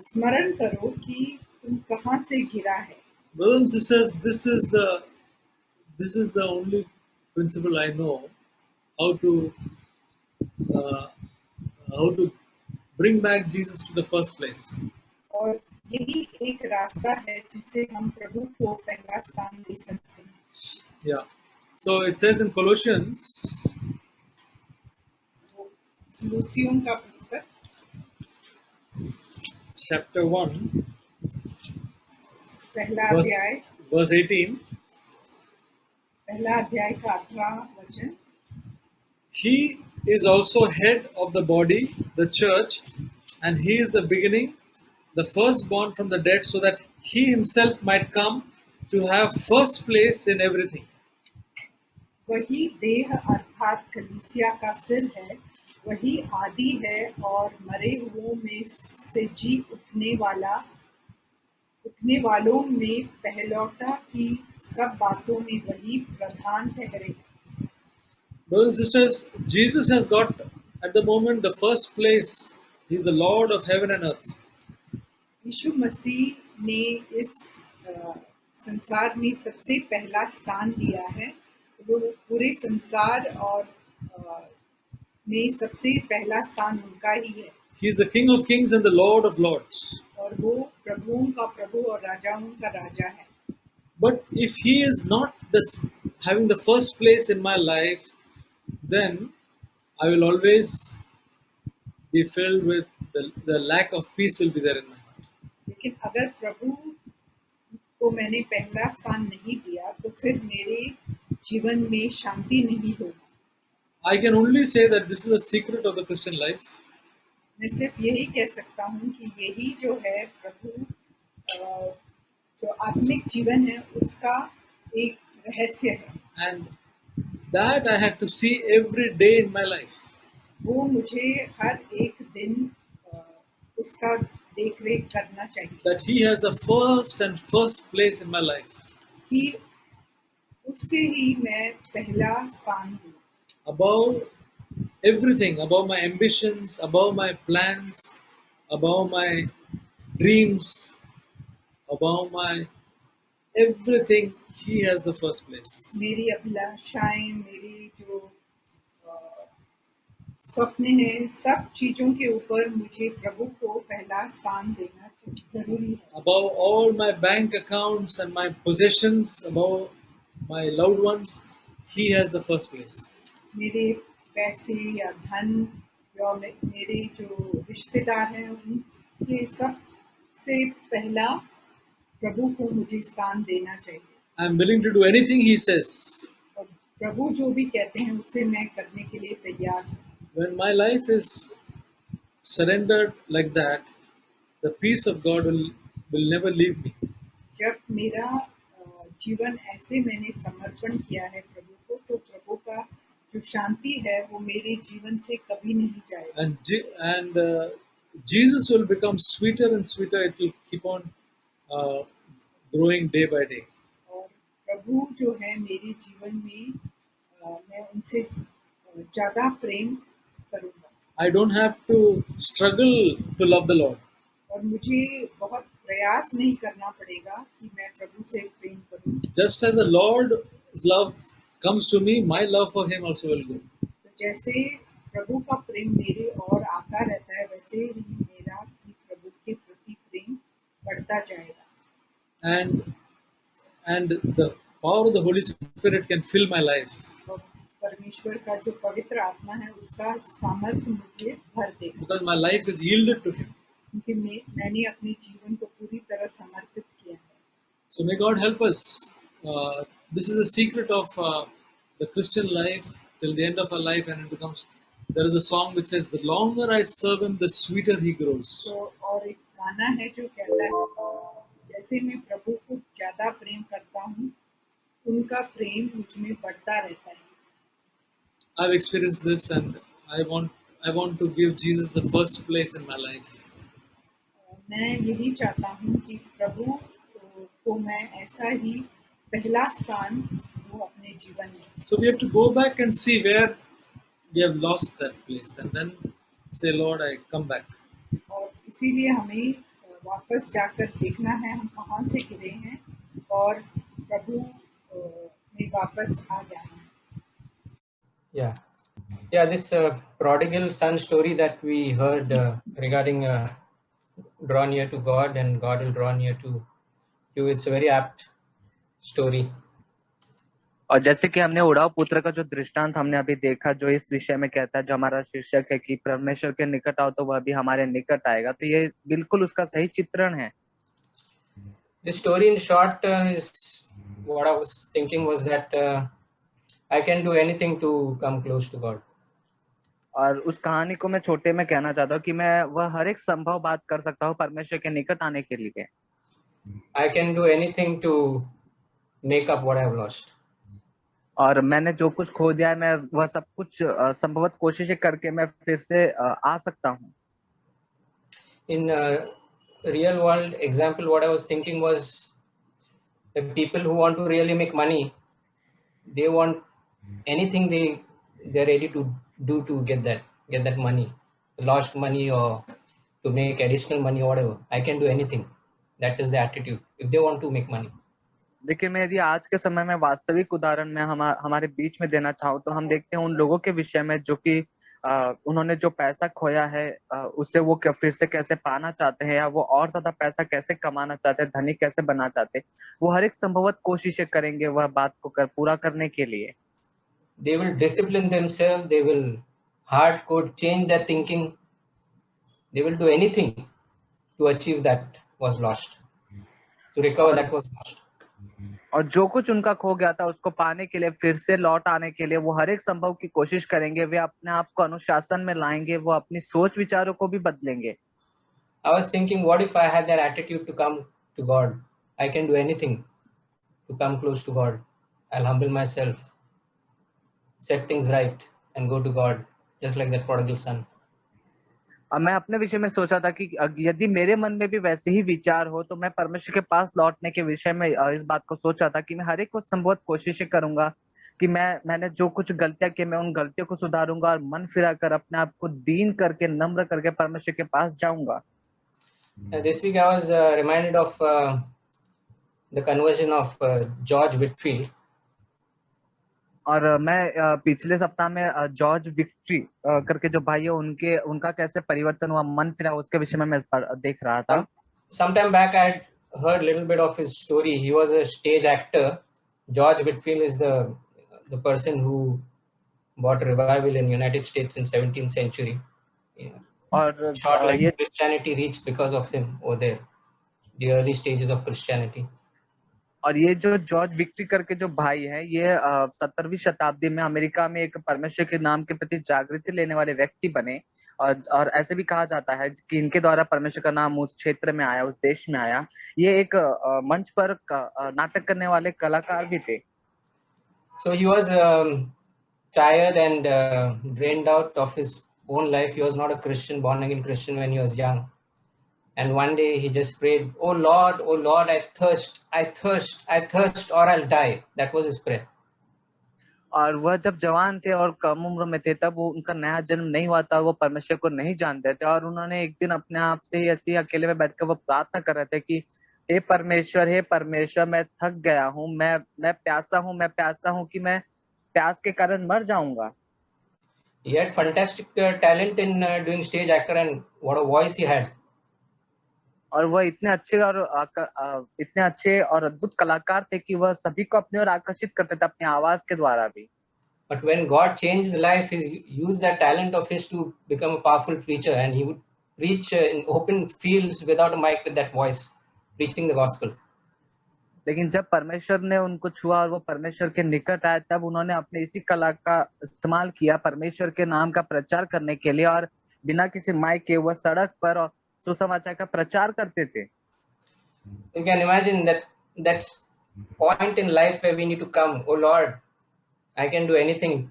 स्मरण करो कि तुम कहाँ से गिरा है।
Brothers and sisters, this is the only principle I know uh, how to bring back Jesus to the first place.
और यही एक रास्ता है जिससे हम प्रभु को पहला स्थान दे सकते हैं।
Yeah. So it says in Colossians,
लूसियों का पुस्तक
chapter 1,
पहला
verse,
अध्याय
verse 18,
पहला अध्याय का 18 वचन,
He is also head of the body, the church, and He is the beginning, the firstborn from the dead, so that He Himself might come to have first place in everything.
वही देह अर्थात कलीसिया का सिर है, वही आदि है और मरे हुओं में से जी उठने वालों में पहलौठा की सब बातों में वही प्रधान ठहरे।
Brothers and sisters, Jesus has got at the moment the first place. He is the Lord of heaven and earth.
यीशु मसीह ने इस संसार में सबसे पहला स्थान लिया है। वो पूरे संसार और में सबसे पहला स्थान उनका ही है
He is the King of kings and the Lord of lords.
और वो प्रभुओं का प्रभु और राजाओं का राजा है।
But if He is not having the first place in my life, then I will always be filled with the lack of peace will be there in my heart.
लेकिन अगर प्रभु को मैंने पहला स्थान नहीं दिया तो फिर मेरे जीवन में शांति नहीं होगी।
I can only say that this is a secret of the Christian life.
मैं सिर्फ यही कह सकता हूँ कि यही जो है प्रभु जो आत्मिक जीवन है उसका एक रहस्य है।
And that I have to see every day in my life.
वो मुझे हर एक दिन उसका देख रेख करना चाहिए
That He has the first place in my life.
कि उससे ही मैं पहला स्थान दूँ।
Above everything, above my ambitions, above my plans, above my dreams, above my everything, He has the first place.
मेरी अभिलाषाएं, मेरी जो स्वप्न हैं, सब चीजों के ऊपर मुझे प्रभु को पहला स्थान देना जरूरी है।
Above all my bank accounts and my possessions, above my loved ones, He has the first place.
मेरे पैसे या धन या मेरे जो रिश्तेदार हैं उनके सब से पहला प्रभु को मुझे स्थान देना चाहिए।
I am willing to do anything He says.
और प्रभु जो भी कहते हैं उसे मैं करने के लिए तैयार हूँ।
When my life is surrendered like that, the peace of God will never leave me.
जब मेरा जीवन ऐसे मैंने समर्पण किया है प्रभु को, तो प्रभु का जो शांति है वो मेरे जीवन से कभी नहीं जाएगा।
And Jesus will become sweeter and sweeter. It will keep on growing day by day.
और प्रभु जो है मेरे जीवन में मैं उनसे ज़्यादा प्रेम करूँगा।
I don't have to struggle to love the Lord.
और मुझे बहुत प्रयास नहीं करना पड़ेगा कि मैं प्रभु से प्रेम करूं।
Just as the Lord's love comes to me, my love for Him also will go.
तो जैसे प्रभु का प्रेम मेरे और आता रहता है, वैसे ही मेरा भी प्रभु के प्रति प्रेम बढ़ता जाएगा।
And the power of the Holy Spirit can fill my life.
और परमेश्वर का जो पवित्र आत्मा है उसका सामर्थ्य मुझे भर देगा,
Because my life is yielded to Him.
क्योंकि मैंने अपने जीवन को पूरी तरह समर्पित किया है।
So may God help us. This is the secret of the Christian life till the end of our life, and it becomes. There is a song which says, "The longer I serve Him, the sweeter He grows."
तो और एक गाना है जो कहता है, जैसे मैं प्रभु को ज्यादा प्रेम करता हूँ, उनका प्रेम मुझ में बढ़ता रहता है।
I've experienced this, and I want to give Jesus the first place in my life.
मैं यही चाहता हूँ कि प्रभु को मैं ऐसा ही पहला स्थान दूँ अपने जीवन में।
So we have to go back and see where we have lost that place, and then say, Lord, I come back.
और इसीलिए हमें वापस जाकर देखना है हम कहाँ से गिरे हैं और प्रभु में वापस आ जाना है।
Yeah, this prodigal son story that we heard regarding draw near to God and God will draw near to you, it's a very apt story.
और जैसे कि हमने उड़ाव पुत्र का जो दृष्टांत हमने अभी देखा, जो इस विषय में कहता है, जो हमारा शीर्षक है कि परमेश्वर के निकट आओ तो वह भी हमारे निकट आएगा, तो ये बिल्कुल उसका सही चित्रण है।
This story in short is what I was thinking was that I can do anything to come close to God.
और उस कहानी को मैं छोटे में कहना चाहता हूँ कि मैं वह हर एक संभव बात कर सकता हूँ परमेश्वर के निकट आने के लिए।
I can do anything to make up what I have lost.
और मैंने जो कुछ खो दिया है, मैं वह सब कुछ संभवत कोशिशें करके मैं फिर से आ सकता हूँ।
In real world example, what I was thinking was the people who want to really make money, they want anything they're ready to do to get that money, lost money or to make additional money or whatever. I can do anything. That is the attitude if they want to make money.
लेकिन मैं यदि आज के समय में वास्तविक उदाहरण में हमारे बीच में देना चाहूँ तो हम देखते हैं उन लोगों के विषय में जो कि उन्होंने जो पैसा खोया है उससे वो फिर से कैसे पाना चाहते हैं, या वो और ज्यादा पैसा कैसे कमाना चाहते हैं, धनी कैसे बनना चाहते हैं, वो हर एक संभवत कोशिशें करेंगे वह बात को पूरा करने के लिए।
They will discipline themselves, they will hardcore change their thinking, they will do anything to achieve that was lost, to recover that was lost.
और जो कुछ उनका खो गया था उसको पाने के लिए, फिर से लौट आने के लिए वो हर एक संभव की कोशिश करेंगे। वे अपने आप को अनुशासन में लाएंगे, वो अपनी सोच विचारों को भी बदलेंगे।
I was thinking, what if I had that attitude to come to God? I can do anything to come close to God. I'll humble myself, set things right, and go to God, just like that prodigal son.
अब मैं अपने विषय में सोचा था कि यदि मेरे मन में भी वैसे ही विचार हो तो मैं परमेश्वर के पास लौटने के विषय में इस बात को सोचा था कि मैं हर एक को संभवत कोशिशें करूंगा कि मैंने जो कुछ गलतियां की मैं उन गलतियों को सुधारूंगा और मन फिरा कर अपने आप को दीन करके नम्र करके परमेश्वर के पास जाऊंगा।
This week I was reminded of the conversion of George Whitfield.
और मैं पिछले सप्ताह में जॉर्ज विक्ट्री करके जो भाई है उनका कैसे परिवर्तन हुआ, मन फिरा, उसके विषय में मैं देख रहा था।
Sometime back I had heard a little bit of his story. He was a stage actor. George Whitfield is the person who brought revival in United States in 17th century.
और
Short like Christianity reached because of him over there, the early stages of Christianity.
और ये जो George victory करके जो भाई है, ये 17वीं शताब्दी में अमेरिका में एक परमेश्वर के नाम के प्रति जागृति लेने वाले व्यक्ति बने। और ऐसे भी कहा जाता है कि इनके द्वारा परमेश्वर का नाम उस क्षेत्र में आया, उस देश में आया। ये एक मंच पर नाटक करने वाले कलाकार भी थे।
So he was tired and drained out of his own life. He was not a Christian, born again Christian when he was young. And one day he just prayed, oh Lord, I thirst, or I'll die. That was his prayer.
और वह जब जवान थे और कम उम्र में थे, तब वो उनका नया जन्म नहीं हुआ था, वो परमेश्वर को नहीं जानते थे, और उन्होंने एक दिन अपने आप से ही ऐसे ही अकेले में बैठकर वो प्रार्थना कर रहे थे कि हे परमेश्वर, मैं थक गया हूँ, मैं प्यासा हूँ कि मैं प्यास के कारण मर जाऊंगा।
He had fantastic talent in doing stage actor, and what a voice he had.
और वह इतने अच्छे और अद्भुत कलाकार थे कि वह सभी को अपनी ओर आकर्षित करते थे अपनी आवाज के द्वारा भी।
But when God changed his life, he used that talent of his to become a powerful preacher, and he would preach in open fields without a mic with that voice, preaching the gospel.
लेकिन जब परमेश्वर ने उनको छुआ और वो परमेश्वर के निकट आए, तब उन्होंने अपने इसी कला का इस्तेमाल किया परमेश्वर के नाम का प्रचार करने के लिए, और बिना किसी माइक के वह सड़क पर और सुसमाचार का प्रचार करते थे।
You can imagine that's point in life where we need to come. Oh Lord, I can do anything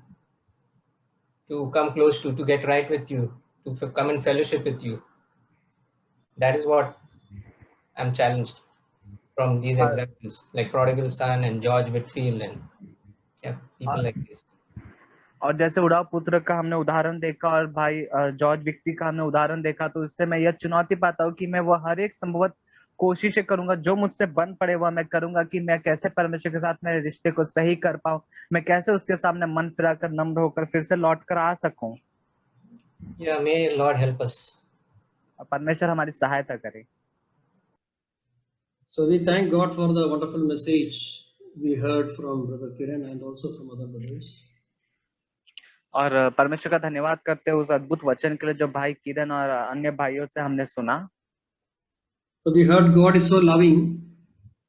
to come close to get right with you, to come in fellowship with you. That is what I'm challenged from these examples, like Prodigal Son and George Whitfield and people like this.
और जैसे उड़ाव पुत्र का हमने उदाहरण देखा और भाई George विक्टी का हमने उदाहरण देखा, तो इससे मैं यह चुनौती पाता हूँ कि मैं वो हर एक संभवत कोशिश करूंगा, जो मुझसे बन पड़े वह मैं करूंगा, कि मैं कैसे परमेश्वर के साथ मेरे रिश्ते को सही कर पाऊं, मैं कैसे उसके सामने मन फिराकर नम्र होकर फिर से लौट कर आ सकूं।
May Lord help us.
परमेश्वर हमारी सहायता करे।
So we thank God for the wonderful message we heard from Brother Kiran and also from other brothers.
और परमेश्वर का धन्यवाद करते हैं उस अद्भुत वचन के लिए जो भाई किरण और अन्य भाइयों से हमने सुना।
So we heard God is so loving,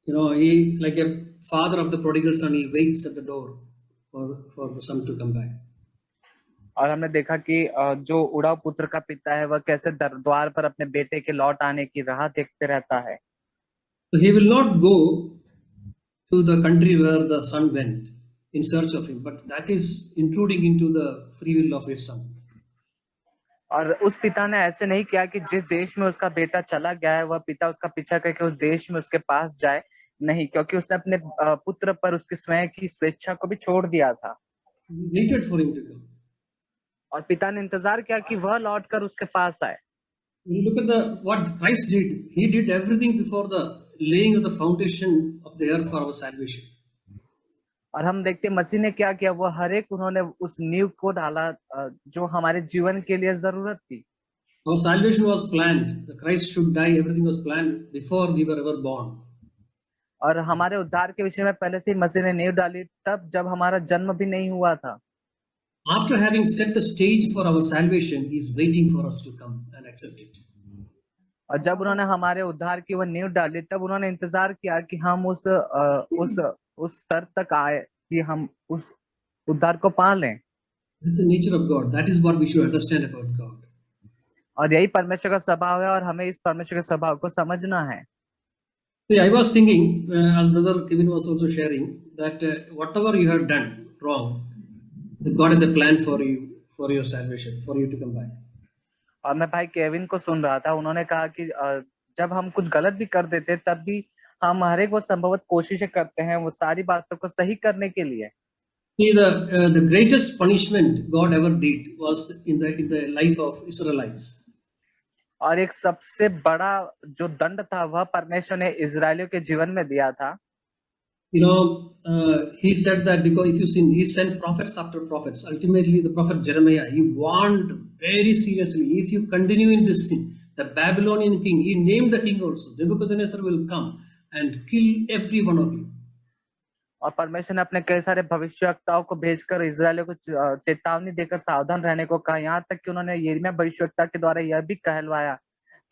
he like a father of the prodigal son, he waits at the door for the son to come back.
और हमने देखा कि जो उड़ाव पुत्र का पिता है वह कैसे द्वार पर अपने बेटे के लौट आने की राह देखते रहता है।
So he will not go to the country where the son went in search of him, but that is intruding into the free will of his son.
और उस पिता ने ऐसे नहीं किया कि जिस देश में उसका बेटा चला गया है वह पिता उसका पीछा करके उस देश में उसके पास जाए, नहीं, क्योंकि उसने अपने पुत्र पर उसकी स्वयं की स्वेच्छा को भी छोड़ दिया था।
He waited for him to come.
और पिता ने इंतजार किया कि वह लौटकर उसके पास आए।
Look at what Christ did. He did everything before the laying of the foundation of the earth for our salvation.
और हम देखते मसीह ने क्या किया, वो हर एक उन्होंने उस नींव को डाला जो हमारे जीवन के लिए जरूरत थी।
Our salvation was planned. The Christ should die. Everything was planned before we were ever born.
और हमारे उद्धार के विषय में पहले से ही मसीह ने नींव डाली, तब जब हमारा जन्म भी नहीं हुआ था।
After having set the stage for our salvation, He is waiting for us to come and accept it.
और जब उन्होंने हमारे उद्धार की वह नींव डाली, तब उन्होंने इंतजार किया कि हम उस स्तर तक आए कि हम उस उद्धार को पा लें।
That's the nature of God. That is what we should understand about God.
और यही परमेश्वर का स्वभाव है और हमें इस परमेश्वर के स्वभाव को समझना है।
See, I was thinking, as Brother Kevin was also sharing, that whatever you have done wrong, that God has a plan for you, for your salvation, for you to come back.
और मैं भाई Kevin को सुन रहा था, उन्होंने कहा कि जब हम कुछ गलत भी कर देते तब भी हम हर एक वो संभवत कोशिशें करते हैं वो सारी बातों को सही करने के लिए।
See, the greatest punishment God ever did was in the life of Israelites.
और एक सबसे बड़ा जो दंड था वह परमेश्वर ने इजरायलियों के जीवन में दिया था।
He said that because if you sin, He sent prophets after prophets. Ultimately, the prophet Jeremiah, he warned very seriously, if you continue in this sin, the Babylonian king, he named the king also, Nebuchadnezzar will come and kill every one of you.
और परमेश्वर ने अपने कई सारे भविष्यवक्ताओं को भेजकर इजरायलियों को चेतावनी देकर सावधान रहने को कहा, यहाँ तक कि उन्होंने यिर्मयाह भविष्यवक्ता के द्वारा यह भी कहलवाया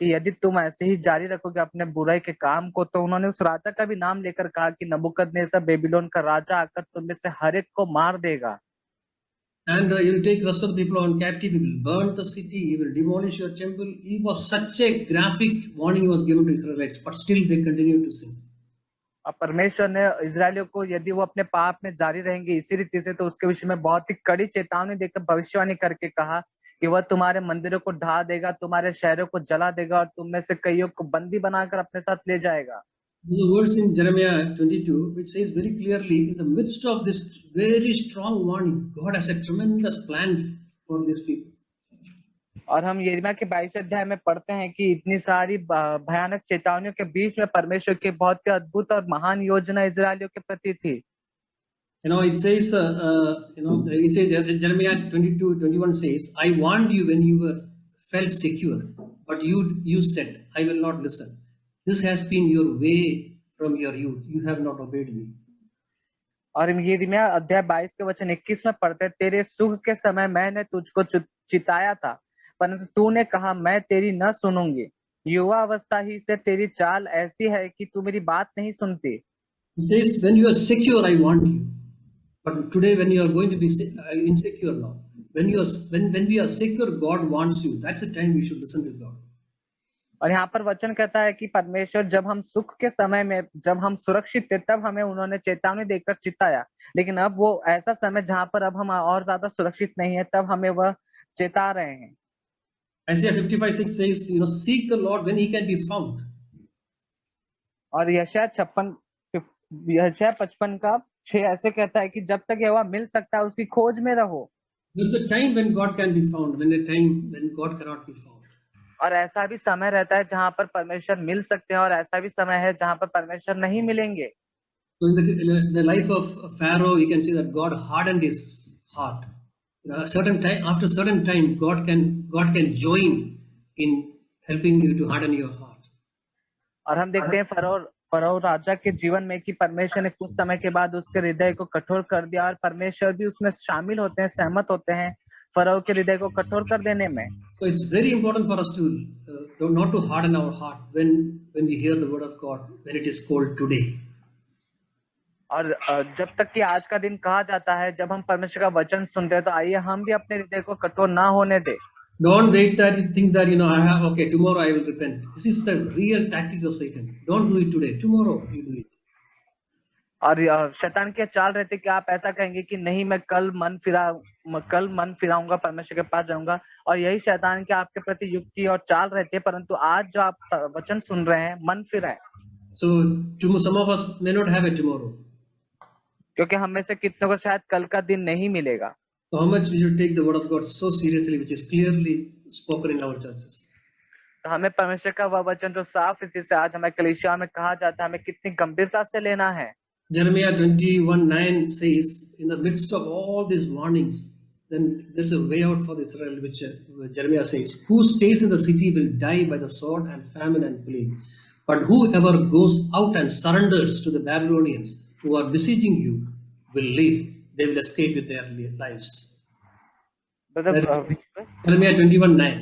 कि यदि तुम ऐसे ही जारी रखोगे अपने बुराई के काम को, तो उन्होंने उस राजा का भी नाम लेकर कहा कि नबूकदनेस्सर बेबीलोन का राजा आकर तुम में से हर एक को मार देगा।
And he will take rest of the people on captive. He will burn the city. He will demolish your temple. It was such a graphic warning was given to Israelites, but still they continue to sin.
और परमेश्वर ने इजरायलियों को यदि वो अपने पाप में जारी रहेंगे इसी रीति से तो उसके विषय में बहुत ही कड़ी चेतावनी देकर भविष्यवाणी करके कहा कि वह तुम्हारे मंदिरों को ढा देगा, तुम्हारे शहरों को जला देगा और तुम में से कईयों को बंदी बनाकर अपने साथ ले जाएगा।
The words in Jeremiah 22, which says very clearly, in the midst of this very strong warning, God has a tremendous plan for these people.
और हम यिर्मयाह के 22 अध्याय में पढ़ते हैं कि इतनी सारी भयानक चेतावनियों के बीच में परमेश्वर की बहुत ही अद्भुत और महान योजना इजरायलियों के प्रति थी।
It says, it says, Jeremiah 22:21 says, I warned you when you felt secure, but you said, I will not listen. This has been your way from your youth. You have not obeyed me.
और यिर्मयाह अध्याय 22 के वचन 21 में पढ़ते हैं, तेरे सुख के समय मैंने तुझको चिताया था, परंतु तूने कहा मैं तेरी न सुनूंगी। युवा अवस्था ही से तेरी चाल ऐसी है कि तू मेरी बात नहीं सुनती।
He says, when you are secure, I warned you. But today, when you are going to be insecure now, when we are secure, God wants you. That's the time we should listen to God.
और यहाँ पर वचन कहता है कि परमेश्वर जब हम सुख के समय में जब हम सुरक्षित थे तब हमें उन्होंने चेतावनी देकर चिताया, लेकिन अब वो ऐसा समय जहाँ पर अब हम और ज्यादा सुरक्षित नहीं है तब हमें वह चेता रहे हैं।
Isaiah 55:6 says, seek the Lord when he can be found.
और यशायाह 55 का 6 ऐसे कहता है कि जब तक यहोवा मिल सकता है उसकी खोज में रहो।
There's a time when God can be found, when a time when God cannot be found.
और ऐसा भी समय रहता है जहाँ पर परमेश्वर मिल सकते हैं और ऐसा भी समय है जहाँ पर परमेश्वर नहीं मिलेंगे।
So in the life of Pharaoh, you can see that God hardened his heart. A certain time, after a certain time, God can join in helping you to harden your heart.
और हम देखते हैं furrow राजा के जीवन में कि परमेश्वर ने कुछ समय के बाद उसके हृदय को कठोर कर दिया और परमेश्वर भी उसमें शामिल होते हैं, सहमत होते हैं फरो के हृदय को कठोर कर देने में।
So it's very important for us to not to harden our heart when we hear the word of God, when it is called today.
और जब तक कि आज का दिन कहा जाता है, जब हम परमेश्वर का वचन सुनते हैं तो आइए हम भी अपने हृदय को कठोर ना होने दे।
Don't wait that you think that tomorrow I will repent. This is the real tactic of Satan. Don't do it today. Tomorrow you do it.
और शैतान के चाल रहते कि आप ऐसा कहेंगे कि नहीं मैं कल मन फिराऊंगा, परमेश्वर के पास जाऊंगा, और यही शैतान के आपके प्रति युक्ति और चाल रहते हैं, परंतु आज जो आप वचन सुन रहे हैं मन फिराए।
So some of us may not have a tomorrow.
क्योंकि हम में से कितनों को शायद कल का दिन नहीं मिलेगा।
So how much we should take the word of God so seriously, which is clearly spoken in our churches.
तो हमें परमेश्वर का वह वचन जो साफ रीति से आज हमें कलीसिया में कहा जाता है, हमें कितनी गंभीरता से लेना है।
Jeremiah 21:9 says, in the midst of all these warnings, then there's a way out for Israel, which Jeremiah says, who stays in the city will die by the sword and famine and plague. But whoever goes out and surrenders to the Babylonians who are besieging you will live. They will escape with their lives. Jeremiah 21:9.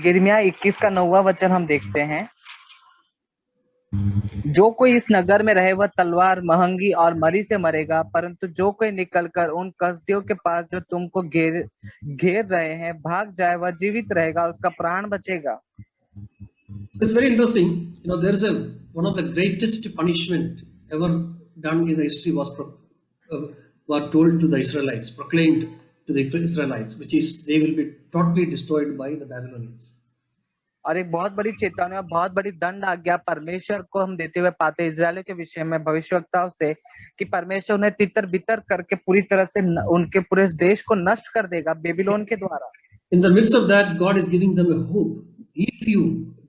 यिर्मयाह 21 का 9वां वचन हम देखते हैं, जो कोई इस नगर में रहे वह तलवार, महंगी और मरी से मरेगा, परंतु जो कोई निकलकर उन कसदियों के पास जो तुमको घेर रहे हैं भाग जाए वह जीवित रहेगा और उसका प्राण बचेगा।
So it's very interesting. There is one of the greatest punishment ever done in the history was told to the Israelites, proclaimed to the Israelites, which is they will be totally destroyed by the Babylonians.
और एक बहुत बड़ी चेतावनी और बहुत बड़ी दंड आज्ञा परमेश्वर को हम देते हुए पाते इजरायलियों के विषय में भविष्यवक्ताओं से कि परमेश्वर उन्हें तितर बितर करके पूरी तरह से उनके पूरे देश को नष्ट कर देगा बेबीलोन के द्वारा।
In the midst of that, God is giving them a hope. If you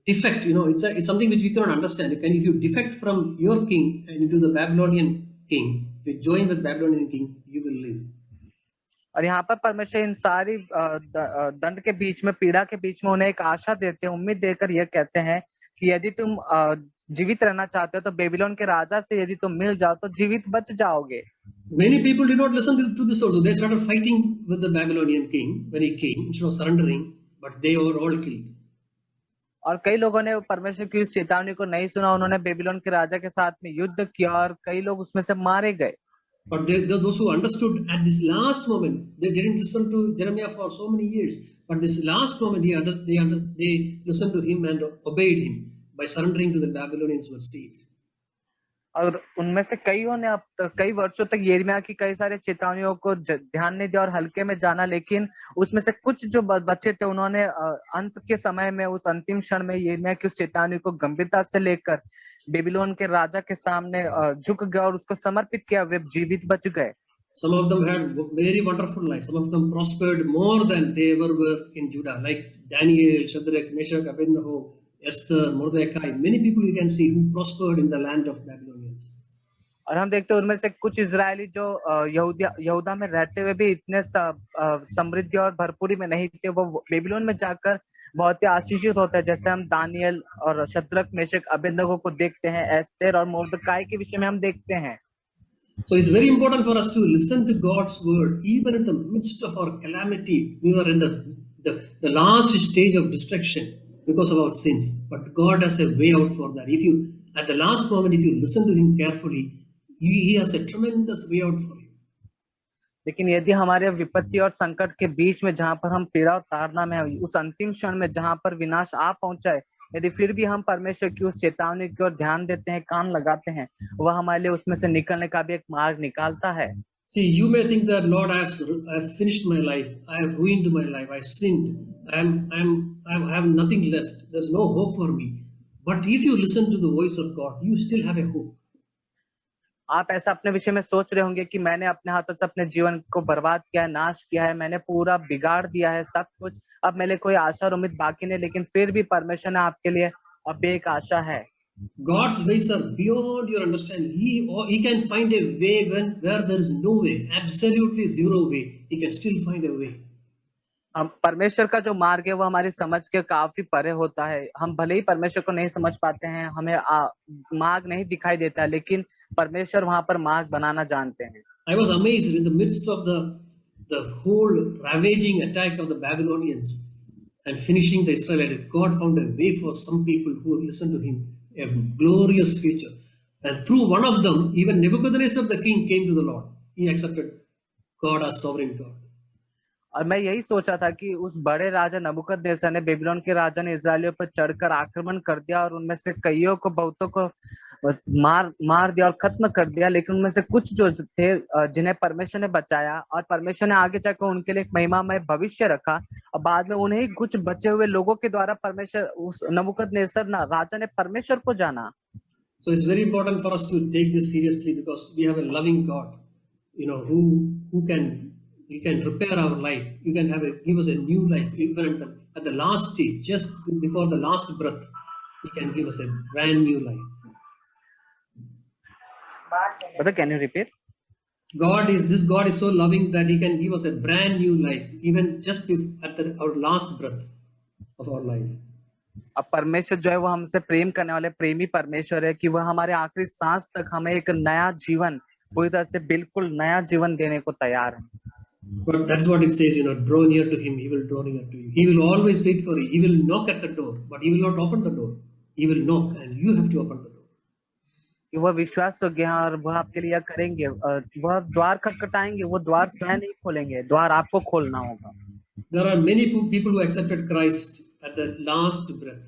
defect, it's something which we cannot understand. And if you defect from your king and into the Babylonian king, you join with Babylonian king, you will live.
और यहाँ पर परमेश्वर इन सारी दंड के बीच में, पीड़ा के बीच में उन्हें एक आशा देते हैं, उम्मीद देकर यह कहते हैं कि यदि तुम जीवित रहना चाहते हो तो बेबीलोन के राजा से यदि तुम मिल जाओ तो जीवित बच जाओगे।
Many people did not listen to this also. They started fighting with the Babylonian king when he came, instead of surrendering, but they were all killed.
और कई लोगों ने परमेश्वर की उस चेतावनी को नहीं सुना, उन्होंने बेबीलोन के राजा के साथ में युद्ध किया और कई लोग उसमें से मारे गए।
But those who understood at this last moment, they didn't listen to Jeremiah for so many years. But this last moment, they listened to him and obeyed him by surrendering to the Babylonians were saved.
और उनमें से कईयों ने अब तक कई वर्षों तक यिर्मयाह की कई सारे चेतावनियों को ध्यान नहीं दिया और हल्के में जाना, लेकिन उसमें से कुछ जो बच्चे थे उन्होंने अंत के समय में उस अंतिम क्षण में यिर्मयाह की उस चेतावनी को गंभीरता से लेकर बेबीलोन के राजा के सामने झुक गए और उसको समर्पित किया, वे जीवित बच गए।
Some of them had very wonderful lives. Some of them prospered more than they ever were in Judah, like Daniel, Shadrach, Meshach, Abednego, Esther, Mordecai. Many people you can see who prospered in the land of Babylonians.
और हम देखते हैं उनमें से कुछ Israeli जो यहूदा में रहते हुए भी इतने समृद्धि और भरपूरी में नहीं थे, वो बेबीलोन में जाकर बहुत ही आशीषित होते हैं। जैसे हम दानियल और शद्रक, मेशक, अबेदnego को देखते हैं, एस्तेर और मोर्दकाई के विषय में हम देखते हैं।
So it's very important for us to listen to God's word, even in the midst of our calamity. We are in the last stage of destruction because of our sins. But God has a way out for that. If you, at the last moment, if you listen to Him carefully, He has a tremendous way out for you.
लेकिन यदि हमारे विपत्ति और संकट के बीच में जहां पर हम पीड़ा और ताड़ना में है, उस अंतिम क्षण में जहां पर विनाश आ पहुंचा है, यदि फिर भी हम परमेश्वर की उस चेतावनी की ओर ध्यान देते हैं, कान लगाते हैं, वह हमारे लिए उसमें से निकलने का भी एक मार्ग निकालता है।
See, you may think that Lord, I have finished my life, I have ruined my life, I sinned, I have nothing left, there's no hope for me. But if you listen to the voice of God, you still have a hope.
आप ऐसा अपने विषय में सोच रहे होंगे कि मैंने अपने हाथों से अपने जीवन को बर्बाद किया है, नाश किया है, मैंने पूरा बिगाड़ दिया है सब कुछ, अब मेरे कोई आशा और उम्मीद बाकी नहीं, लेकिन फिर भी परमेश्वर ने आपके लिए अब एक आशा है।
God's ways are beyond your understanding. He can find a way where there is no way, absolutely zero way. He can still find a way.
हम परमेश्वर का जो मार्ग है वो हमारी समझ के काफी परे होता है। हम भले ही परमेश्वर को नहीं समझ पाते हैं, हमें मार्ग नहीं दिखाई देता है, लेकिन परमेश्वर वहां पर मार्ग बनाना जानते हैं।
I was amazed in the midst of the whole ravaging attack of the Babylonians and finishing the Israelites. God found a way for some people who listened to Him, a glorious future. And through one of them, even Nebuchadnezzar the king came to the Lord. He accepted God as sovereign God.
और मैं यही सोचा था कि उस बड़े राजा नबूकदनेस्सर ने, Babylon के राजा ने इजरायलियों पर चढ़कर आक्रमण कर दिया और उनमें से कईयों को, बहुतों को मार दिया और खत्म कर दिया, लेकिन उनमें से कुछ जो थे जिन्हें परमेश्वर ने बचाया और परमेश्वर ने आगे जाकर उनके लिए एक महिमामय भविष्य रखा, और बाद में उन्हें कुछ बचे हुए लोगों के द्वारा परमेश्वर, उस नबूकदनेस्सर राजा ने परमेश्वर को जाना।
So it's very important for us to take this seriously because we have a loving God, who can repair our life. You can give us a new life, even at the last stage, just before the last breath. He can give us a brand new life.
Brother, can you repeat?
This God is so loving that He can give us a brand new life, even just at our last breath of our life.
अब परमेश्वर जो है वो हमसे प्रेम करने वाले प्रेमी परमेश्वर है कि वह हमारे आखिरी सांस तक हमें एक नया जीवन, पूरी तरह से बिल्कुल नया जीवन देने को तैयार है।
But that's what it says, draw near to Him, He will draw near to you. He will always wait for you. He will knock at the door, but He will not open the door. He will knock and you have to open the door.
कि वह विश्वास योग्य है और वह आपके लिए करेंगे, वह द्वार खटखटाएंगे, वो द्वार स्वयं नहीं खोलेंगे, द्वार आपको खोलना होगा।
There are many people who accepted Christ at the last breath.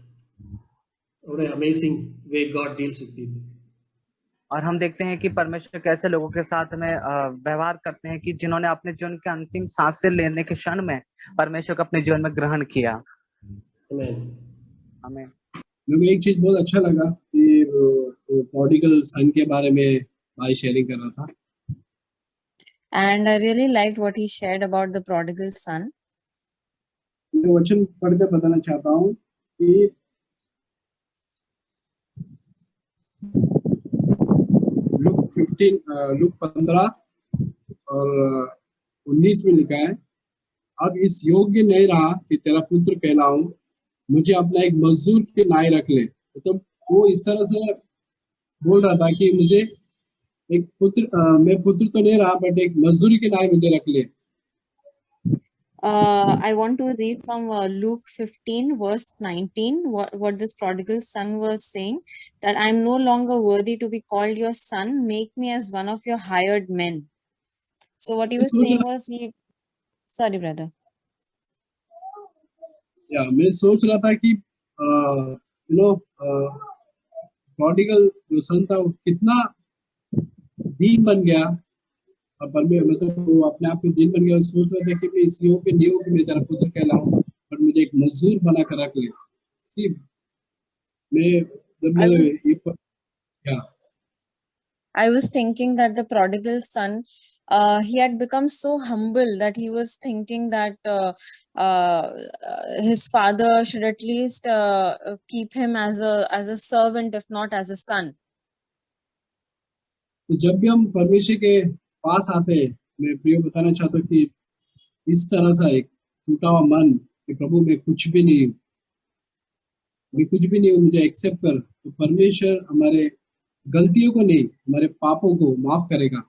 What an amazing way God deals with people.
और हम देखते हैं कि परमेश्वर कैसे लोगों के साथ में व्यवहार करते हैं कि जिन्होंने अपने जीवन के अंतिम सांस से लेने के क्षण में परमेश्वर को अपने जीवन में ग्रहण किया।
आमीन।
मुझे एक चीज बहुत अच्छा लगा कि prodigal son के बारे में भाई शेयरिंग कर रहा था।
And I really liked what he shared about the prodigal son.
मैं वचन पढ़कर बताना चाहता हूँ कि लूक 15 और 19 में लिखा है, अब इस योग्य नहीं रहा कि तेरा पुत्र कहलाऊं, मुझे अपना एक मजदूर के नाई रख ले। तो वो इस तरह से बोल रहा था कि मुझे एक पुत्र, मैं पुत्र तो नहीं रहा, बट एक मजदूरी के नाई मुझे रख ले।
I want to read from Luke 15, verse 19, what this prodigal son was saying, that I'm no longer worthy to be called your son. Make me as one of your hired men. So what he was saying was sorry, brother.
मैं सोच रहा था कि you know prodigal जो सन था वो कितना दीन बन गया, और पर मैं मतलब वो अपने आप में दीन बन गया और सोच रहा था कि मैं इस योग पे नहीं हूँ कि मैं तेरा पुत्र कहलाऊं, पर मुझे एक मजदूर बना कर रख ले। सी मैं जब मैं ये क्या
I was thinking that the prodigal son, he had become so humble that he was thinking that his father should at least keep him as a servant, if not as a son.
तो जब भी हम परमेश्वर के पास आते हैं, मैं प्रिय बताना चाहता हूँ कि इस तरह सा एक टूटा हुआ मन कि प्रभु मैं कुछ भी नहीं हूँ, मुझे एक्सेप्ट कर, तो परमेश्वर हमारे गलतियों को नहीं, हमारे पापों को माफ करेगा।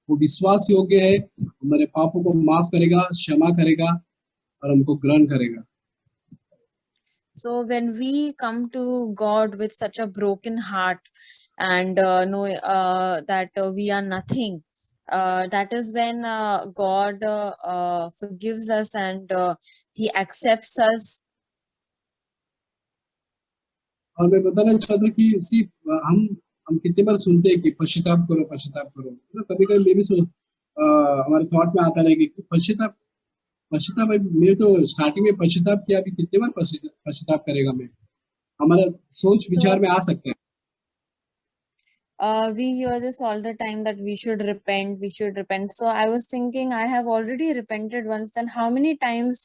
वो विश्वास योग्य है, हमारे पापों को माफ करेगा, क्षमा करेगा और हमको ग्रहण करेगा।
So when we come to God with such a broken heart and know that we are nothing, that is when God forgives us and He accepts us.
और मैं बताना चाहता हूँ कि इसी हम कितने बार सुनते हैं कि पश्चाताप करो, कभी कभी मैं भी हमारे थॉट में आता है कि पश्चाताप मैं तो स्टार्टिंग में पश्चाताप किया, अभी कितने बार पश्चाताप करेगा मैं, हमारा सोच विचार में आ सकता है।
We hear this all the time that we should repent. So I was thinking, I have already repented once, then how many times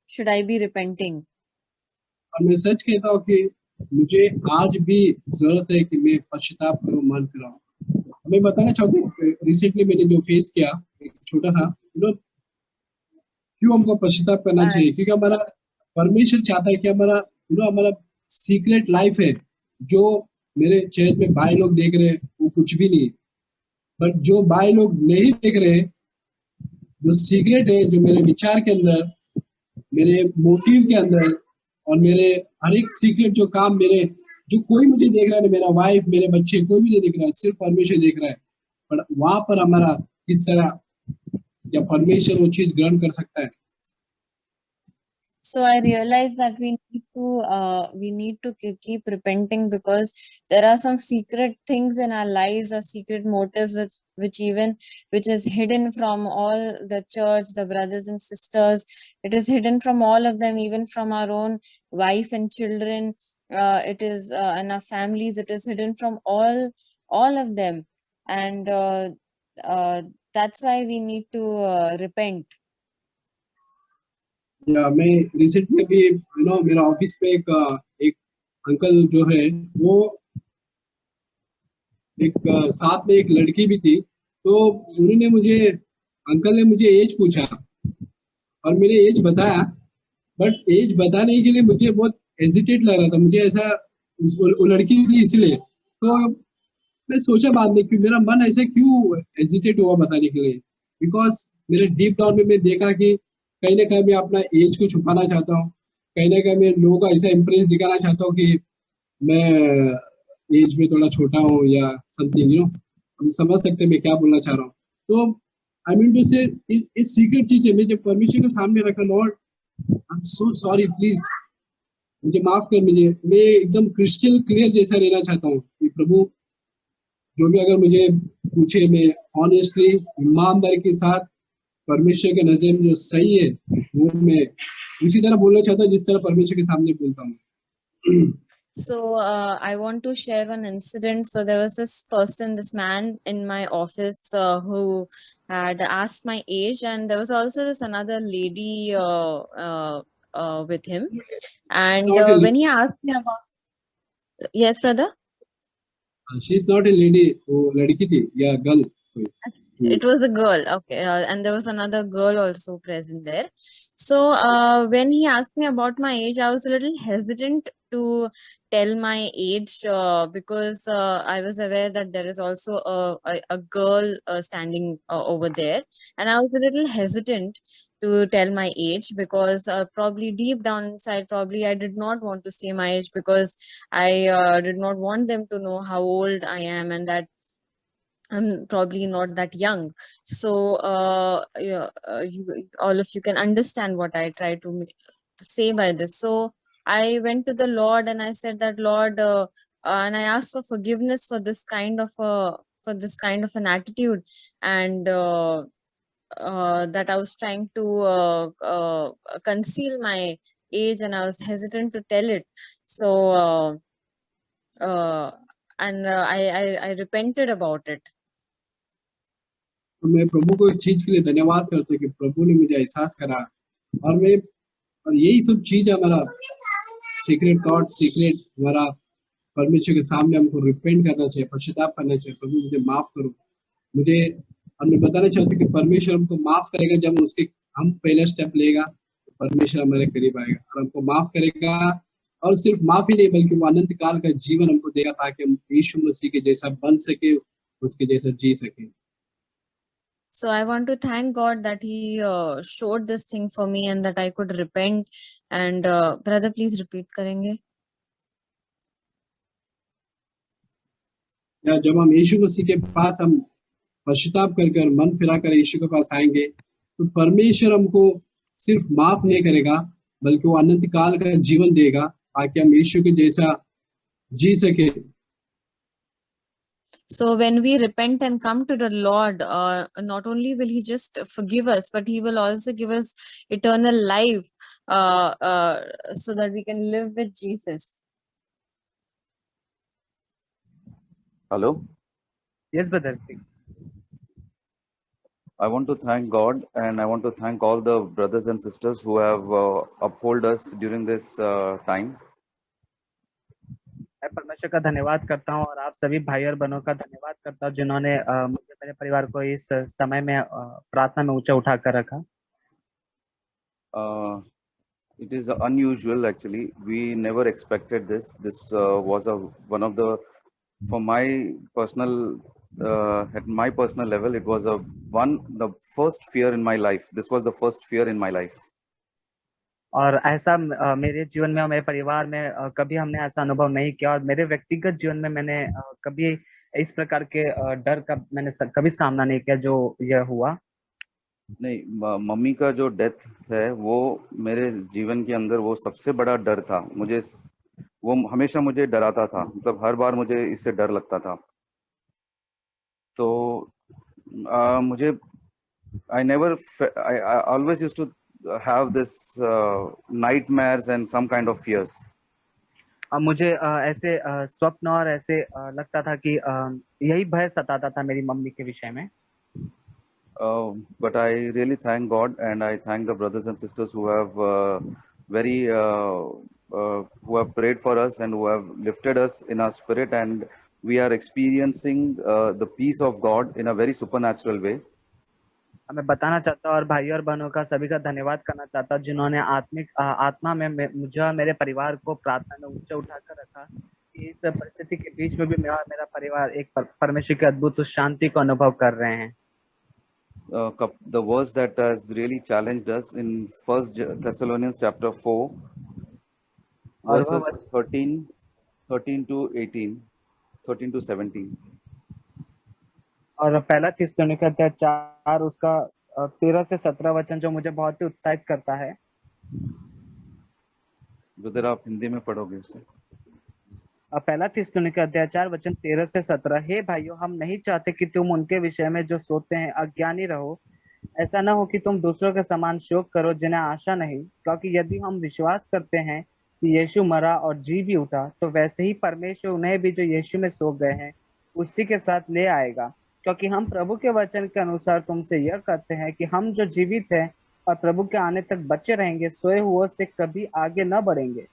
should I be repenting?
और मैं सच कहता हूँ कि मुझे आज भी जरूरत है कि मैं पश्चाताप करूँ, मन कराऊं। मैं बताना चाहता हूँ रिसेंटली मैंने जो फेस किया, एक छोटा था, क्यों हमको पश्चाताप करना चाहिए, क्योंकि हमारा परमेश्वर चाहता है कि हमारा सीक्रेट लाइफ है, जो मेरे चर्च में भाई लोग देख रहे हैं वो कुछ भी नहीं, बट जो भाई लोग नहीं देख रहे, जो सीक्रेट है, जो मेरे विचार के अंदर, मेरे मोटिव के अंदर और मेरे हर एक सीक्रेट जो काम मेरे, जो कोई मुझे देख रहा है, मेरा वाइफ, मेरे बच्चे, कोई भी नहीं देख रहा है, सिर्फ परमेश्वर देख रहा है। पर वहां पर हमारा किस तरह या परमेश्वर वो चीज ग्रहण कर सकता है।
So I realized that we need to keep repenting, because there are some secret things in our lives, or secret motives which is hidden from all the church, the brothers and sisters. It is hidden from all of them, even from our own wife and children. It is in our families. It is hidden from all of them, and that's why we need to repent.
या मैं recently भी मेरा office पे एक uncle जो है, वो एक साथ में एक लड़की भी थी, तो उन्होंने अंकल ने मुझे एज पूछा और मैंने एज बताया, बट एज बताने के लिए मुझे बहुत हेजिटेट लग रहा था, मुझे ऐसा वो लड़की थी इसलिए, तो मैं सोचा बाद में कि मेरा मन ऐसे क्यों हेजिटेट हुआ बताने के लिए, बिकॉज मेरे डीप डाउन में मैं देखा कि कहीं ना कहीं मैं अपना एज को छुपाना चाहता हूँ, कहीं ना कहीं मैं लोगों को ऐसा इम्प्रेस दिखाना चाहता हूँ कि मैं एज में थोड़ा छोटा हूँ या समथिंग, हम समझ सकते हैं मैं क्या बोलना चाह रहा हूँ। तो आई मीन टू से इस सीक्रेट चीज है, मैं जब परमेश्वर के सामने रखा, Lord I am so sorry, please मुझे माफ कर, मैं एकदम क्रिस्टल क्लियर जैसा रहना चाहता हूँ कि प्रभु जो भी अगर मुझे पूछे, मैं ऑनेस्टली ईमानदारी के साथ परमेश्वर के नजर में जो सही है वो मैं उसी तरह बोलना चाहता हूँ जिस तरह परमेश्वर के सामने बोलता हूँ।
So I want to share one incident. So there was this man in my office who had asked my age, and there was also this another lady with him. And when he asked me about, yes, brother.
She is not a lady, वो लड़की थी या girl कोई,
It was a girl, okay, and there was another girl also present there. So when he asked me about my age, I was a little hesitant to tell my age because I was aware that there is also a girl standing over there, and I was a little hesitant to tell my age because probably deep down inside, probably I did not want to say my age because I did not want them to know how old I am and that I'm probably not that young. So yeah, all of you can understand what I try to say by this. So I went to the Lord and I said that Lord, and I asked for forgiveness for this kind of an attitude, and that I was trying to conceal my age and I was hesitant to tell it. So and I repented about it.
तो मैं प्रभु को इस चीज के लिए धन्यवाद करता हूँ कि प्रभु ने मुझे एहसास करा, और यही सब चीज हमारा सीक्रेट गॉड, सीक्रेट हमारा परमेश्वर के सामने हमको रिपेंट करना चाहिए, पश्चाताप करना चाहिए। प्रभु मुझे माफ करो, मुझे हमने बताना चाहते कि परमेश्वर हमको माफ करेगा जब हम पहला स्टेप लेगा, तो परमेश्वर हमारे करीब आएगा और हमको माफ करेगा, और सिर्फ माफ ही नहीं बल्कि वो अनंत काल का जीवन हमको देगा ताकि हम यीशु मसीह के जैसा बन सके, उसके जैसा जी सके।
So I want to thank God that He showed this thing for me and that I could repent. And brother, please repeat करेंगे?
या जब हम यीशु मसीह के पास हम पश्चाताप कर मन फिरा कर यीशु के पास आएंगे, तो परमेश्वर हमको सिर्फ माफ नहीं करेगा बल्कि वो अनंत काल का जीवन देगा ताकि हम यीशु के जैसा जी सके।
So when we repent and come to the Lord, not only will He just forgive us, but He will also give us eternal life, so that we can live with Jesus.
Hello.
Yes, brother. Speak.
I want to thank God, and I want to thank all the brothers and sisters who have upheld us during this time.
मैं परमेश्वर का धन्यवाद करता हूँ और आप सभी भाई और बहनों का धन्यवाद करता हूँ जिन्होंने मुझे, मेरे परिवार को इस समय में प्रार्थना में ऊंचा उठा कर रखा।
It is unusual actually. We never expected this. This was one of the, for my personal, at my personal level, it was the first fear in my life. This was the first fear in my life.
और ऐसा मेरे जीवन में और मेरे परिवार में कभी हमने ऐसा अनुभव नहीं किया, और मेरे व्यक्तिगत जीवन में मैंने कभी इस प्रकार के डर का मैंने कभी सामना नहीं किया जो यह हुआ।
नहीं, मम्मी का जो डेथ है वो मेरे जीवन के अंदर वो सबसे बड़ा डर था। वो हमेशा मुझे डराता था, मतलब हर बार मुझे इससे डर लगता था। तो मुझे I always used to have this nightmares and some kind of fears.
मुझे ऐसे स्वप्न और ऐसे लगता था कि यही भय सताता था मेरी मम्मी के विषय में।
But I really thank God, and I thank the brothers and sisters who have who have prayed for us and who have lifted us in our spirit, and we are experiencing the peace of God in a very supernatural way.
मैं बताना चाहता हूँ और भाई और बहनों का सभी का धन्यवाद करना चाहता हूँ जिन्होंने आत्मा में मुझे और मेरे परिवार को प्रार्थना में ऊंचा उठाकर रखा। इस परिस्थिति के बीच में भी मेरा परिवार एक परमेश्वर की अद्भुत उस शांति को अनुभव कर रहे हैं।
The verse that has really challenged us in 1 Thessalonians chapter 4, verses 13 to 18, 13 to 17.
और पहला थिस्सलुनीके अध्याय 4 उसका 13 से 17 वचन जो मुझे बहुत ही उत्साहित करता है।
ब्रदर आप हिंदी में पढ़ोगे उसे।
पहला थिस्सलुनीके अध्याय 4 वचन 13 से 17। हे भाइयों, हम नहीं चाहते कि तुम उनके विषय में जो सोचते हैं अज्ञानी रहो। ऐसा न हो कि तुम दूसरों के समान शोक करो जिन्हें आशा नहीं, क्योंकि यदि हम विश्वास करते हैं कि यीशु मरा और जी भी उठा, तो वैसे ही परमेश्वर उन्हें भी जो यीशु में सो गए हैं उसी के साथ ले आएगा। क्योंकि हम प्रभु के वचन के अनुसार तुमसे यह कहते हैं कि हम जो जीवित हैं और प्रभु के आने तक बचे रहेंगे, सोए हुओं से कभी आगे न बढ़ेंगे।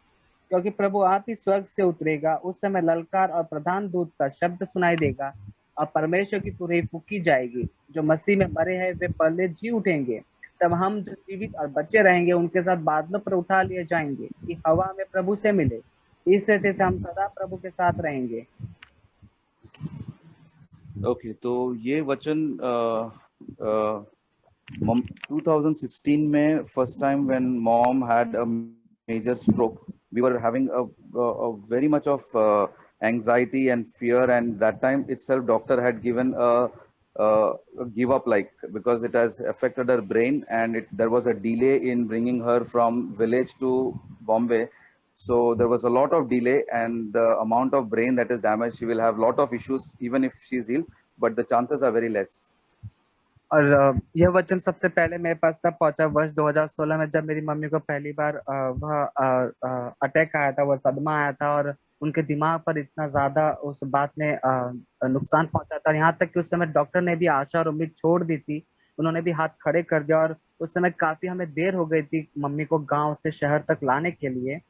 क्योंकि प्रभु आप ही स्वर्ग से उतरेगा, उस समय ललकार और प्रधान दूत का शब्द सुनाई देगा अब परमेश्वर की तुरही फूकी जाएगी, जो मसीह में मरे हैं वे पहले जी उठेंगे, तब हम जो जीवित और बचे रहेंगे उनके साथ बादलों पर उठा लिए जाएंगे कि हवा में प्रभु से मिले। इस रीति से हम सदा प्रभु के साथ रहेंगे।
ओके, तो ये वचन 2016 में first time when mom had a major stroke, we were having a very much of anxiety and fear, and that time itself doctor had given a give up, like, because it has affected her brain, and there was a delay in bringing her from village to Bombay. So there was a lot of delay, and the amount of brain that is damaged, she will have lot of issues even if she is healed, but the chances are very less.
और यह वचन सबसे पहले मेरे पास तब पहुंचा वर्ष 2016 में, जब मेरी मम्मी को पहली बार वह अटैक आया था, वह सदमा आया था, और उनके दिमाग पर इतना ज्यादा उस बात ने नुकसान पहुंचा था। यहाँ तक कि उस समय डॉक्टर ने भी आशा और उम्मीद छोड़ दी थी, उन्होंने भी हाथ खड़े कर दिया, और उस समय काफी हमें देर हो गई थी मम्मी को गांव से शहर तक लाने के लिए।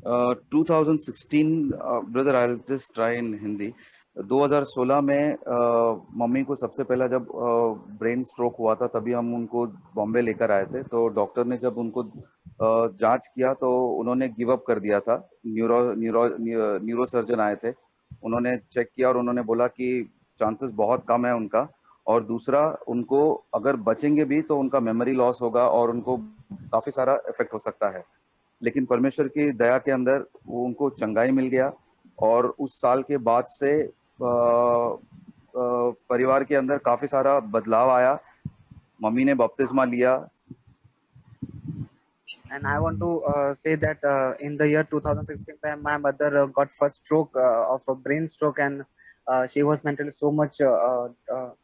2016, brother I will just try in Hindi. 2016 में मम्मी को सबसे पहला जब ब्रेन स्ट्रोक हुआ था, तभी हम उनको बॉम्बे लेकर आए थे। तो डॉक्टर ने जब उनको जांच किया तो उन्होंने गिव अप कर दिया था। न्यूरो सर्जन आए थे, उन्होंने चेक किया और उन्होंने बोला कि चांसेस बहुत कम है उनका, और दूसरा उनको अगर बचेंगे भी तो उनका मेमोरी लॉस होगा और उनको काफ़ी सारा इफेक्ट हो सकता है। लेकिन परमेश्वर की दया के अंदर वो उनको चंगाई मिल गया, और उस साल के बाद से परिवार के अंदर काफी सारा बदलाव आया। मम्मी ने बपतिस्मा लिया।
And I want to say that in the year 2016, when my mother got first stroke of a brain stroke, and she was mentally so much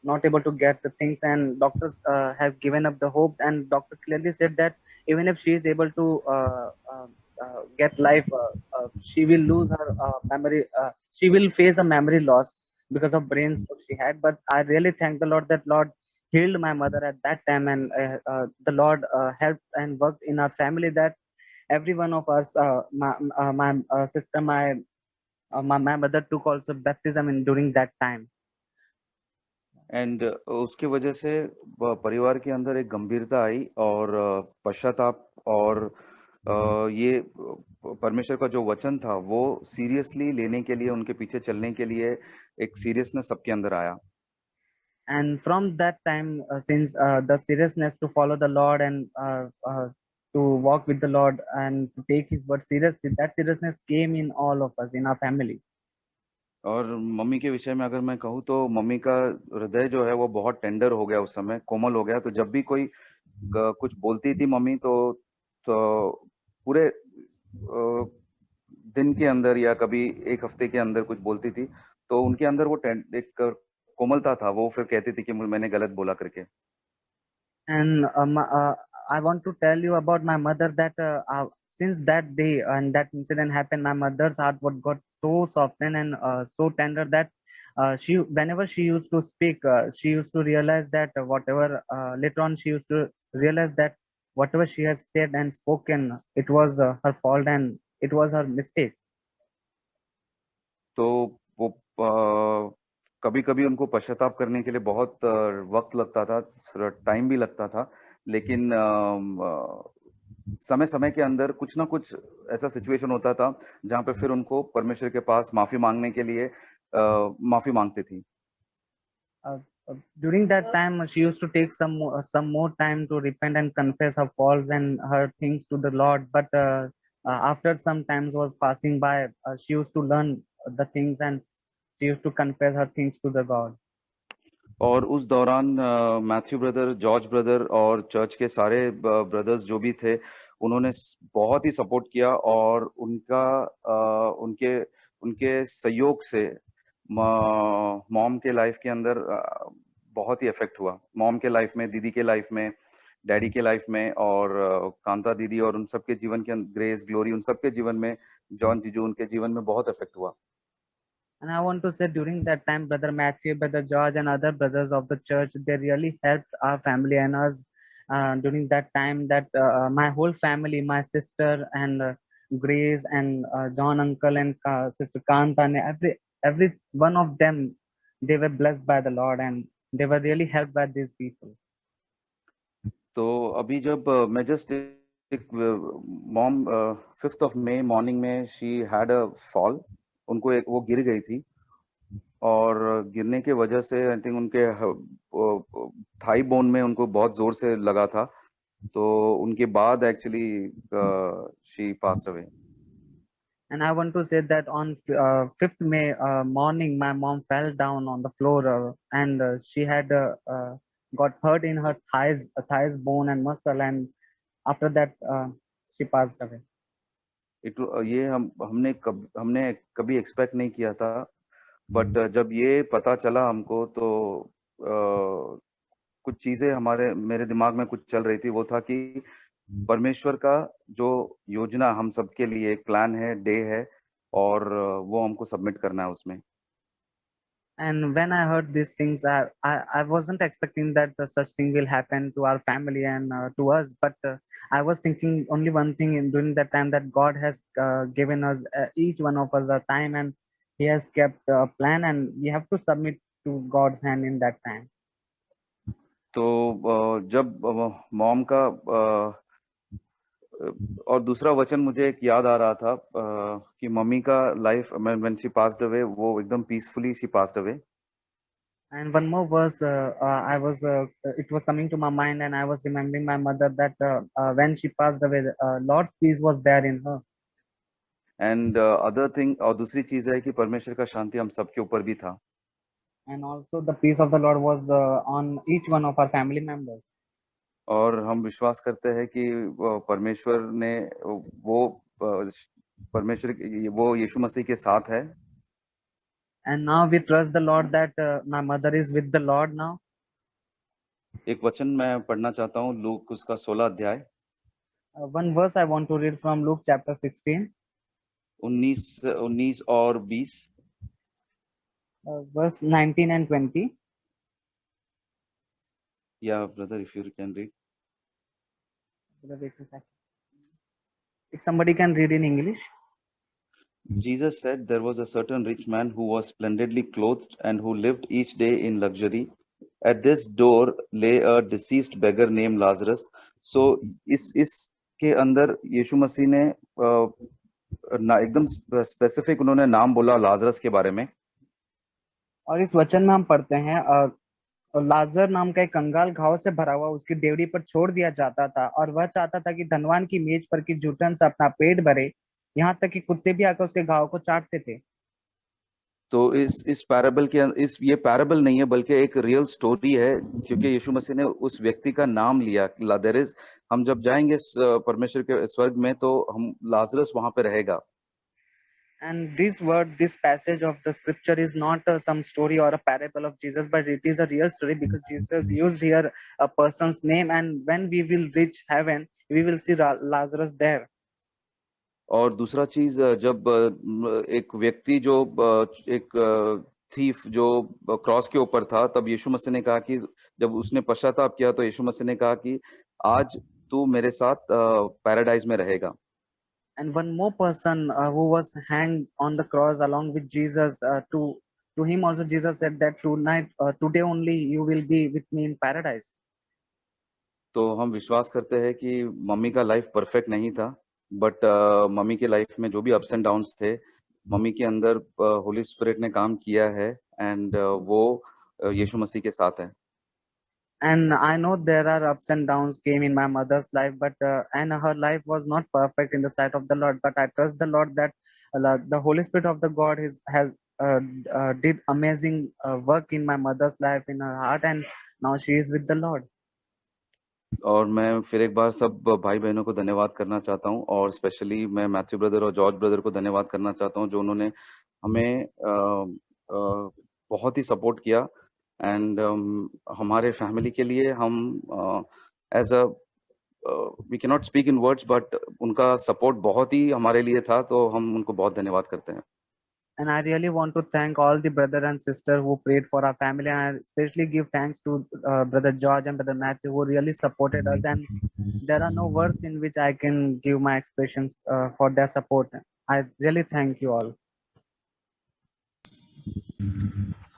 not able to get the things, and doctors have given up the hope, and doctor clearly said that even if she is able to get life, she will lose her memory. She will face a memory loss because of brain stroke she had. But I really thank the Lord that Lord healed my mother at that time, and the Lord helped and worked in our family, that every one of us, my sister, my mother took also baptism in during that time.
And उसके वजह से परिवार के अंदर एक गंभीरता आई और पश्चाताप, और ये परमेश्वर का जो वचन था वो सीरियसली लेने के लिए, उनके पीछे चलने के लिए एक सीरियसनेस सबके अंदर आया।
And from that time, since the seriousness to follow the Lord and to walk with the Lord and to take His word seriously, that seriousness came in all of us, in our family.
और mummy के विषय में अगर मैं कहूँ तो mummy का हृदय जो है वो बहुत टेंडर हो गया, उस समय कोमल हो गया। तो जब भी कोई कुछ बोलती थी मम्मी, तो पूरे दिन के अंदर या कभी एक हफ्ते के अंदर कुछ बोलती थी, तो उनके अंदर वो एक कोमलता था, वो फिर कहती थी कि मैंने गलत बोला करके।
And I want to tell you about my mother that since that day and that incident happened, my mother's heart got so softened and so tender that whenever she used to speak, she used to realize that whatever later on she used to realize that whatever she has said and spoken, it was her fault and it was her mistake.
तो वो कभी कभी उनको पश्चाताप करने के लिए बहुत वक्त लगता था, टाइम भी लगता था, लेकिन समय समय के अंदर कुछ ना कुछ ऐसा सिचुएशन होता था जहाँ पे फिर उनको परमेश्वर के पास माफी मांगने के लिए माफी मांगती थी।
During that time, she used to take some more time to repent and confess her faults and her things to the Lord. But after some time was passing by, she used to learn the things and she used to confess her things to the God.
और उस दौरान Matthew brother, George brother और church के सारे brothers जो भी थे, उन्होंने बहुत ही सपोर्ट किया, और उनके सहयोग से मॉम के लाइफ के अंदर बहुत ही इफेक्ट हुआ। मॉम के लाइफ में, दीदी के लाइफ में, डैडी के लाइफ में, और कांता दीदी और उन सबके जीवन के अंदर, ग्रेस, ग्लोरी, उन सबके जीवन में, जॉन जीजू, उनके जीवन में बहुत इफेक्ट हुआ।
And I want to say during that time, Brother Matthew, Brother George, and other brothers of the church, they really helped our family and us during that time. That my whole family, my sister and Grace and John uncle and sister Kanta, and every one of them, they were blessed by the Lord and they were really helped by these people.
तो अभी जब मैं just एक mom 5th of May morning में she had a fall, उनको एक वो गिर गई थी और गिरने के वजह से आई थिंक उनके थाई बोन में उनको बहुत जोर से लगा था, तो उनके बाद actually she passed away.
And I want to say that on 5th May morning, my mom fell down on the floor and she had got hurt in her thighs bone and muscle, and after that she passed away.
ये हमने कभी expect नहीं किया था, but जब ये पता चला हमको तो कुछ चीजें मेरे दिमाग में कुछ चल रही थी. वो था कि परमेश्वर का जो योजना हम सबके लिए एक प्लान है, डे है, और वो हमको सबमिट करना है उसमें.
And when I heard these things, I wasn't expecting that such thing will happen to our family and to us. But I was thinking only one thing during that time, that God has given us each one of us a time, and He has kept a plan, and we have to submit to God's hand in that time.
तो जब mom का और दूसरा वचन मुझे एक याद आ रहा था कि मम्मी का life when she passed away, वो एकदम peacefully she passed away.
And one more verse, it was coming to my mind, and I was remembering my mother that when she passed away, Lord's peace was there in her.
And other thing, और दूसरी चीज है कि परमेश्वर का शांति हम सबके ऊपर भी था.
And also the peace of the Lord was on each one of our family members.
और हम विश्वास करते हैं कि परमेश्वर ने वो यीशु मसीह के साथ है.
And now we trust the Lord that my mother is with the Lord now.
एक वचन मैं पढ़ना चाहता हूँ, लूक उसका 16 अध्याय.
One verse I want to read from Luke chapter 16.
19 और 20.
Verse 19 and 20.
Yeah, brother, if you can read.
If somebody can read in English.
Jesus said, there was a certain rich man who was splendidly clothed and who lived each day in luxury. At this door lay a deceased beggar named Lazarus. So इसके अंदर यीशु मसीह ने एकदम specific उन्होंने नाम बोला Lazarus के बारे में.
और इस वचन में हम पढ़ते हैं लाजर नाम का एक कंगाल घाव से भरा हुआ उसकी डेवड़ी पर छोड़ दिया जाता था, और वह चाहता था कि धनवान की मेज पर की जूठन से अपना पेट भरे, यहाँ तक कि कुत्ते भी आकर उसके घाव को चाटते थे.
तो इस पैराबल के ये पैराबल नहीं है बल्कि एक रियल स्टोरी है, क्योंकि यीशु मसीह ने उस व्यक्ति का नाम लिया. हम जब जाएंगे परमेश्वर के स्वर्ग में तो हम लाजरस वहां पे रहेगा.
And this passage of the scripture is not some story or a parable of Jesus, but it is a real story, because Jesus used here a person's name, and when we will reach heaven, we will see Lazarus there.
और दूसरा चीज, जब एक व्यक्ति जो एक thief जो cross के ऊपर था, तब यीशु मसीह ने कहा कि जब उसने पश्चाताप किया तो यीशु मसीह ने कहा कि आज तू मेरे साथ पैराडाइज में रहेगा.
And one more person who was hanged on the cross along with Jesus, to him also Jesus said that today only you will be with me in paradise.
तो हम विश्वास करते हैं कि मम्मी का लाइफ परफेक्ट नहीं था, but mummy के लाइफ में जो भी अप्स एंड डाउन्स थे, मम्मी के अंदर होली स्पिरिट ने काम किया है, एंड वो यीशु मसीह के साथ है.
And I know there are ups and downs came in my mother's life, but and her life was not perfect in the sight of the Lord. But I trust the Lord that the Holy Spirit of the God has did amazing work in my mother's life, in her heart, and now she is with the Lord.
और मैं फिर एक बार सब भाई बहनों को धन्यवाद करना चाहता हूँ, और स्पेशली मैं मैथ्यू ब्रदर और जॉर्ज ब्रदर को धन्यवाद करना चाहता हूँ, जो उन्होंने हमें बहुत ही सपोर्ट किया. एंड हमारे फैमिली के लिए हम as a we can not speak in words, but उनका सपोर्ट बहुत ही हमारे लिए था, तो हम उनको बहुत धन्यवाद करते हैं.
And I really want to thank all the brother and sister who prayed for our family, and I especially give thanks to brother George and brother Matthew who really supported us. And there are no words in which I can give my expressions for their support. I really thank you all.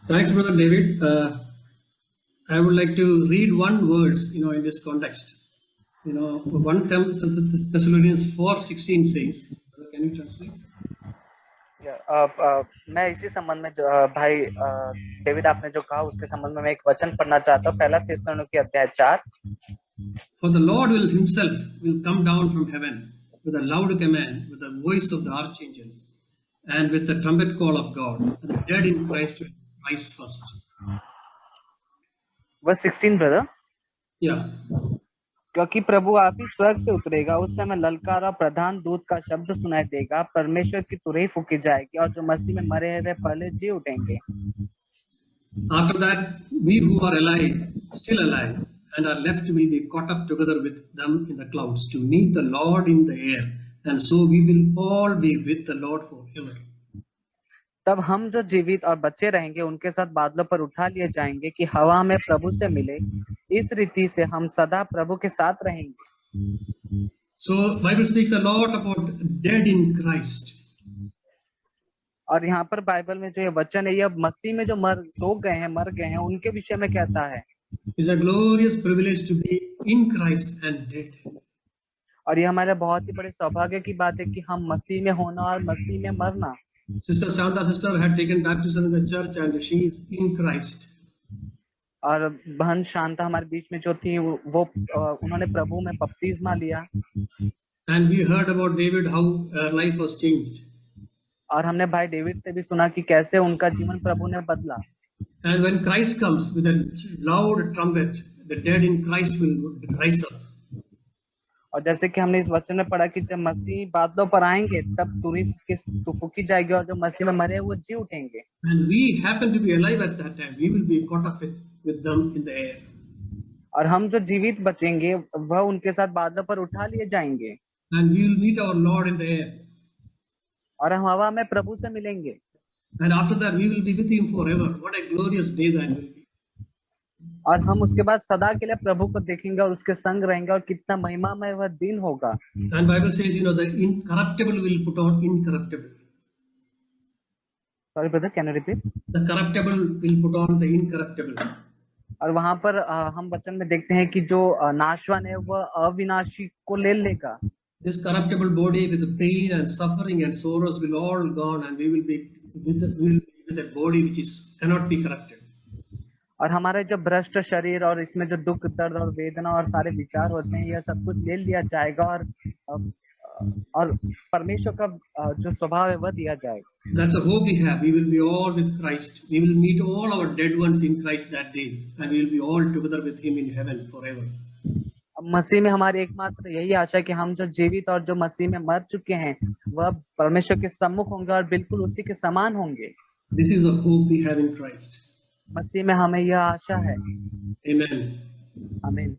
Thanks, Brother David. I would like to read one verse, in this context. 1 Thessalonians 4:16 says, can you translate?
मैं इसी संबंध में भाई David आपने जो कहा उसके संबंध में मैं एक वचन पढ़ना चाहता हूँ। पहला थिस्सलुनीकी अध्याय 4।
For the Lord himself will come down from heaven with a loud command, with the voice of the archangels, and with the trumpet call of God, and the dead in Christ will rise first.
Verse 16, brother.
Yeah.
क्योंकि प्रभु आप ही स्वर्ग से उतरेगा, उस समय ललकार और प्रधान दूत का शब्द सुनाई देगा, परमेश्वर की तुरही फूकी जाएगी और जो मसीह में मरे हैं वे पहले जी उठेंगे।
After that, we who are alive, still alive, and are left will be caught up together with them in the clouds to meet the Lord in the air, and so we will all be with the Lord forever.
तब हम जो जीवित और बचे रहेंगे उनके साथ बादलों पर उठा लिए जाएंगे कि हवा में प्रभु से मिले, इस रीति से हम सदा प्रभु के साथ रहेंगे।
So Bible speaks a lot about dead in Christ.
और यहाँ पर बाइबल में जो ये वचन है, ये मसीह में जो सो गए हैं, मर गए हैं, उनके विषय में कहता है।
It's a glorious privilege to be in Christ and dead.
और ये हमारे बहुत ही बड़े सौभाग्य की बात है कि हम मसीह में होना और मसीह में मरना।
Sister Santa sister had taken baptism in the church and she is in Christ.
और बहन शांता हमारे बीच में जो थी वो उन्होंने प्रभु में बपतिस्मा लिया।
And we heard about David how life was changed.
और हमने भाई डेविड से भी सुना कि कैसे उनका जीवन प्रभु ने बदला।
And when Christ comes with a loud trumpet, the dead in Christ will rise up.
और जैसे कि हमने इस वचन में पढ़ा कि जब मसीह बादलों पर आएंगे तब तुरही फूकी जाएगी और जो मसीह में मरे वो जी उठेंगे।
And we happen to be alive at that time. We will be caught up with them in the air.
और हम जो जीवित बचेंगे वह उनके साथ बादलों पर उठा लिए जाएंगे।
And we will meet our Lord in the air.
और हम हवा में प्रभु से मिलेंगे।
And after that we will be with him forever. What a glorious day that will be.
और हम उसके बाद सदा के लिए प्रभु को देखेंगे और उसके संग रहेंगे और कितना महिमामय वह दिन होगा।
And Bible says, the incorruptible will put on incorruptible.
Sorry brother, can you repeat?
The corruptible will put on the incorruptible.
और वहां पर हम वचन में देखते हैं कि जो नाशवान है वह अविनाशी को ले लेगा।
This corruptible body with the pain and suffering and sorrows will all gone, and we will be with a body which cannot be corrupted.
और हमारे जो भ्रष्ट शरीर और इसमें जो दुख दर्द और वेदना और सारे विचार होते हैं यह सब कुछ ले लिया जाएगा और परमेश्वर का जो स्वभाव है वह दिया जाएगा।
That's a hope we have. We will be all with Christ. We will meet all our dead ones in Christ that day, and we will be all together with Him in heaven forever.
मसीह में हमारी एकमात्र यही आशा है कि हम जो जीवित और जो मसीह में मर चुके हैं वह परमेश्वर के सम्मुख होंगे और बिल्कुल उसी के समान होंगे।
This is a hope we have in Christ.
मसीह में हमें यह आशा है।
Amen.
आमीन।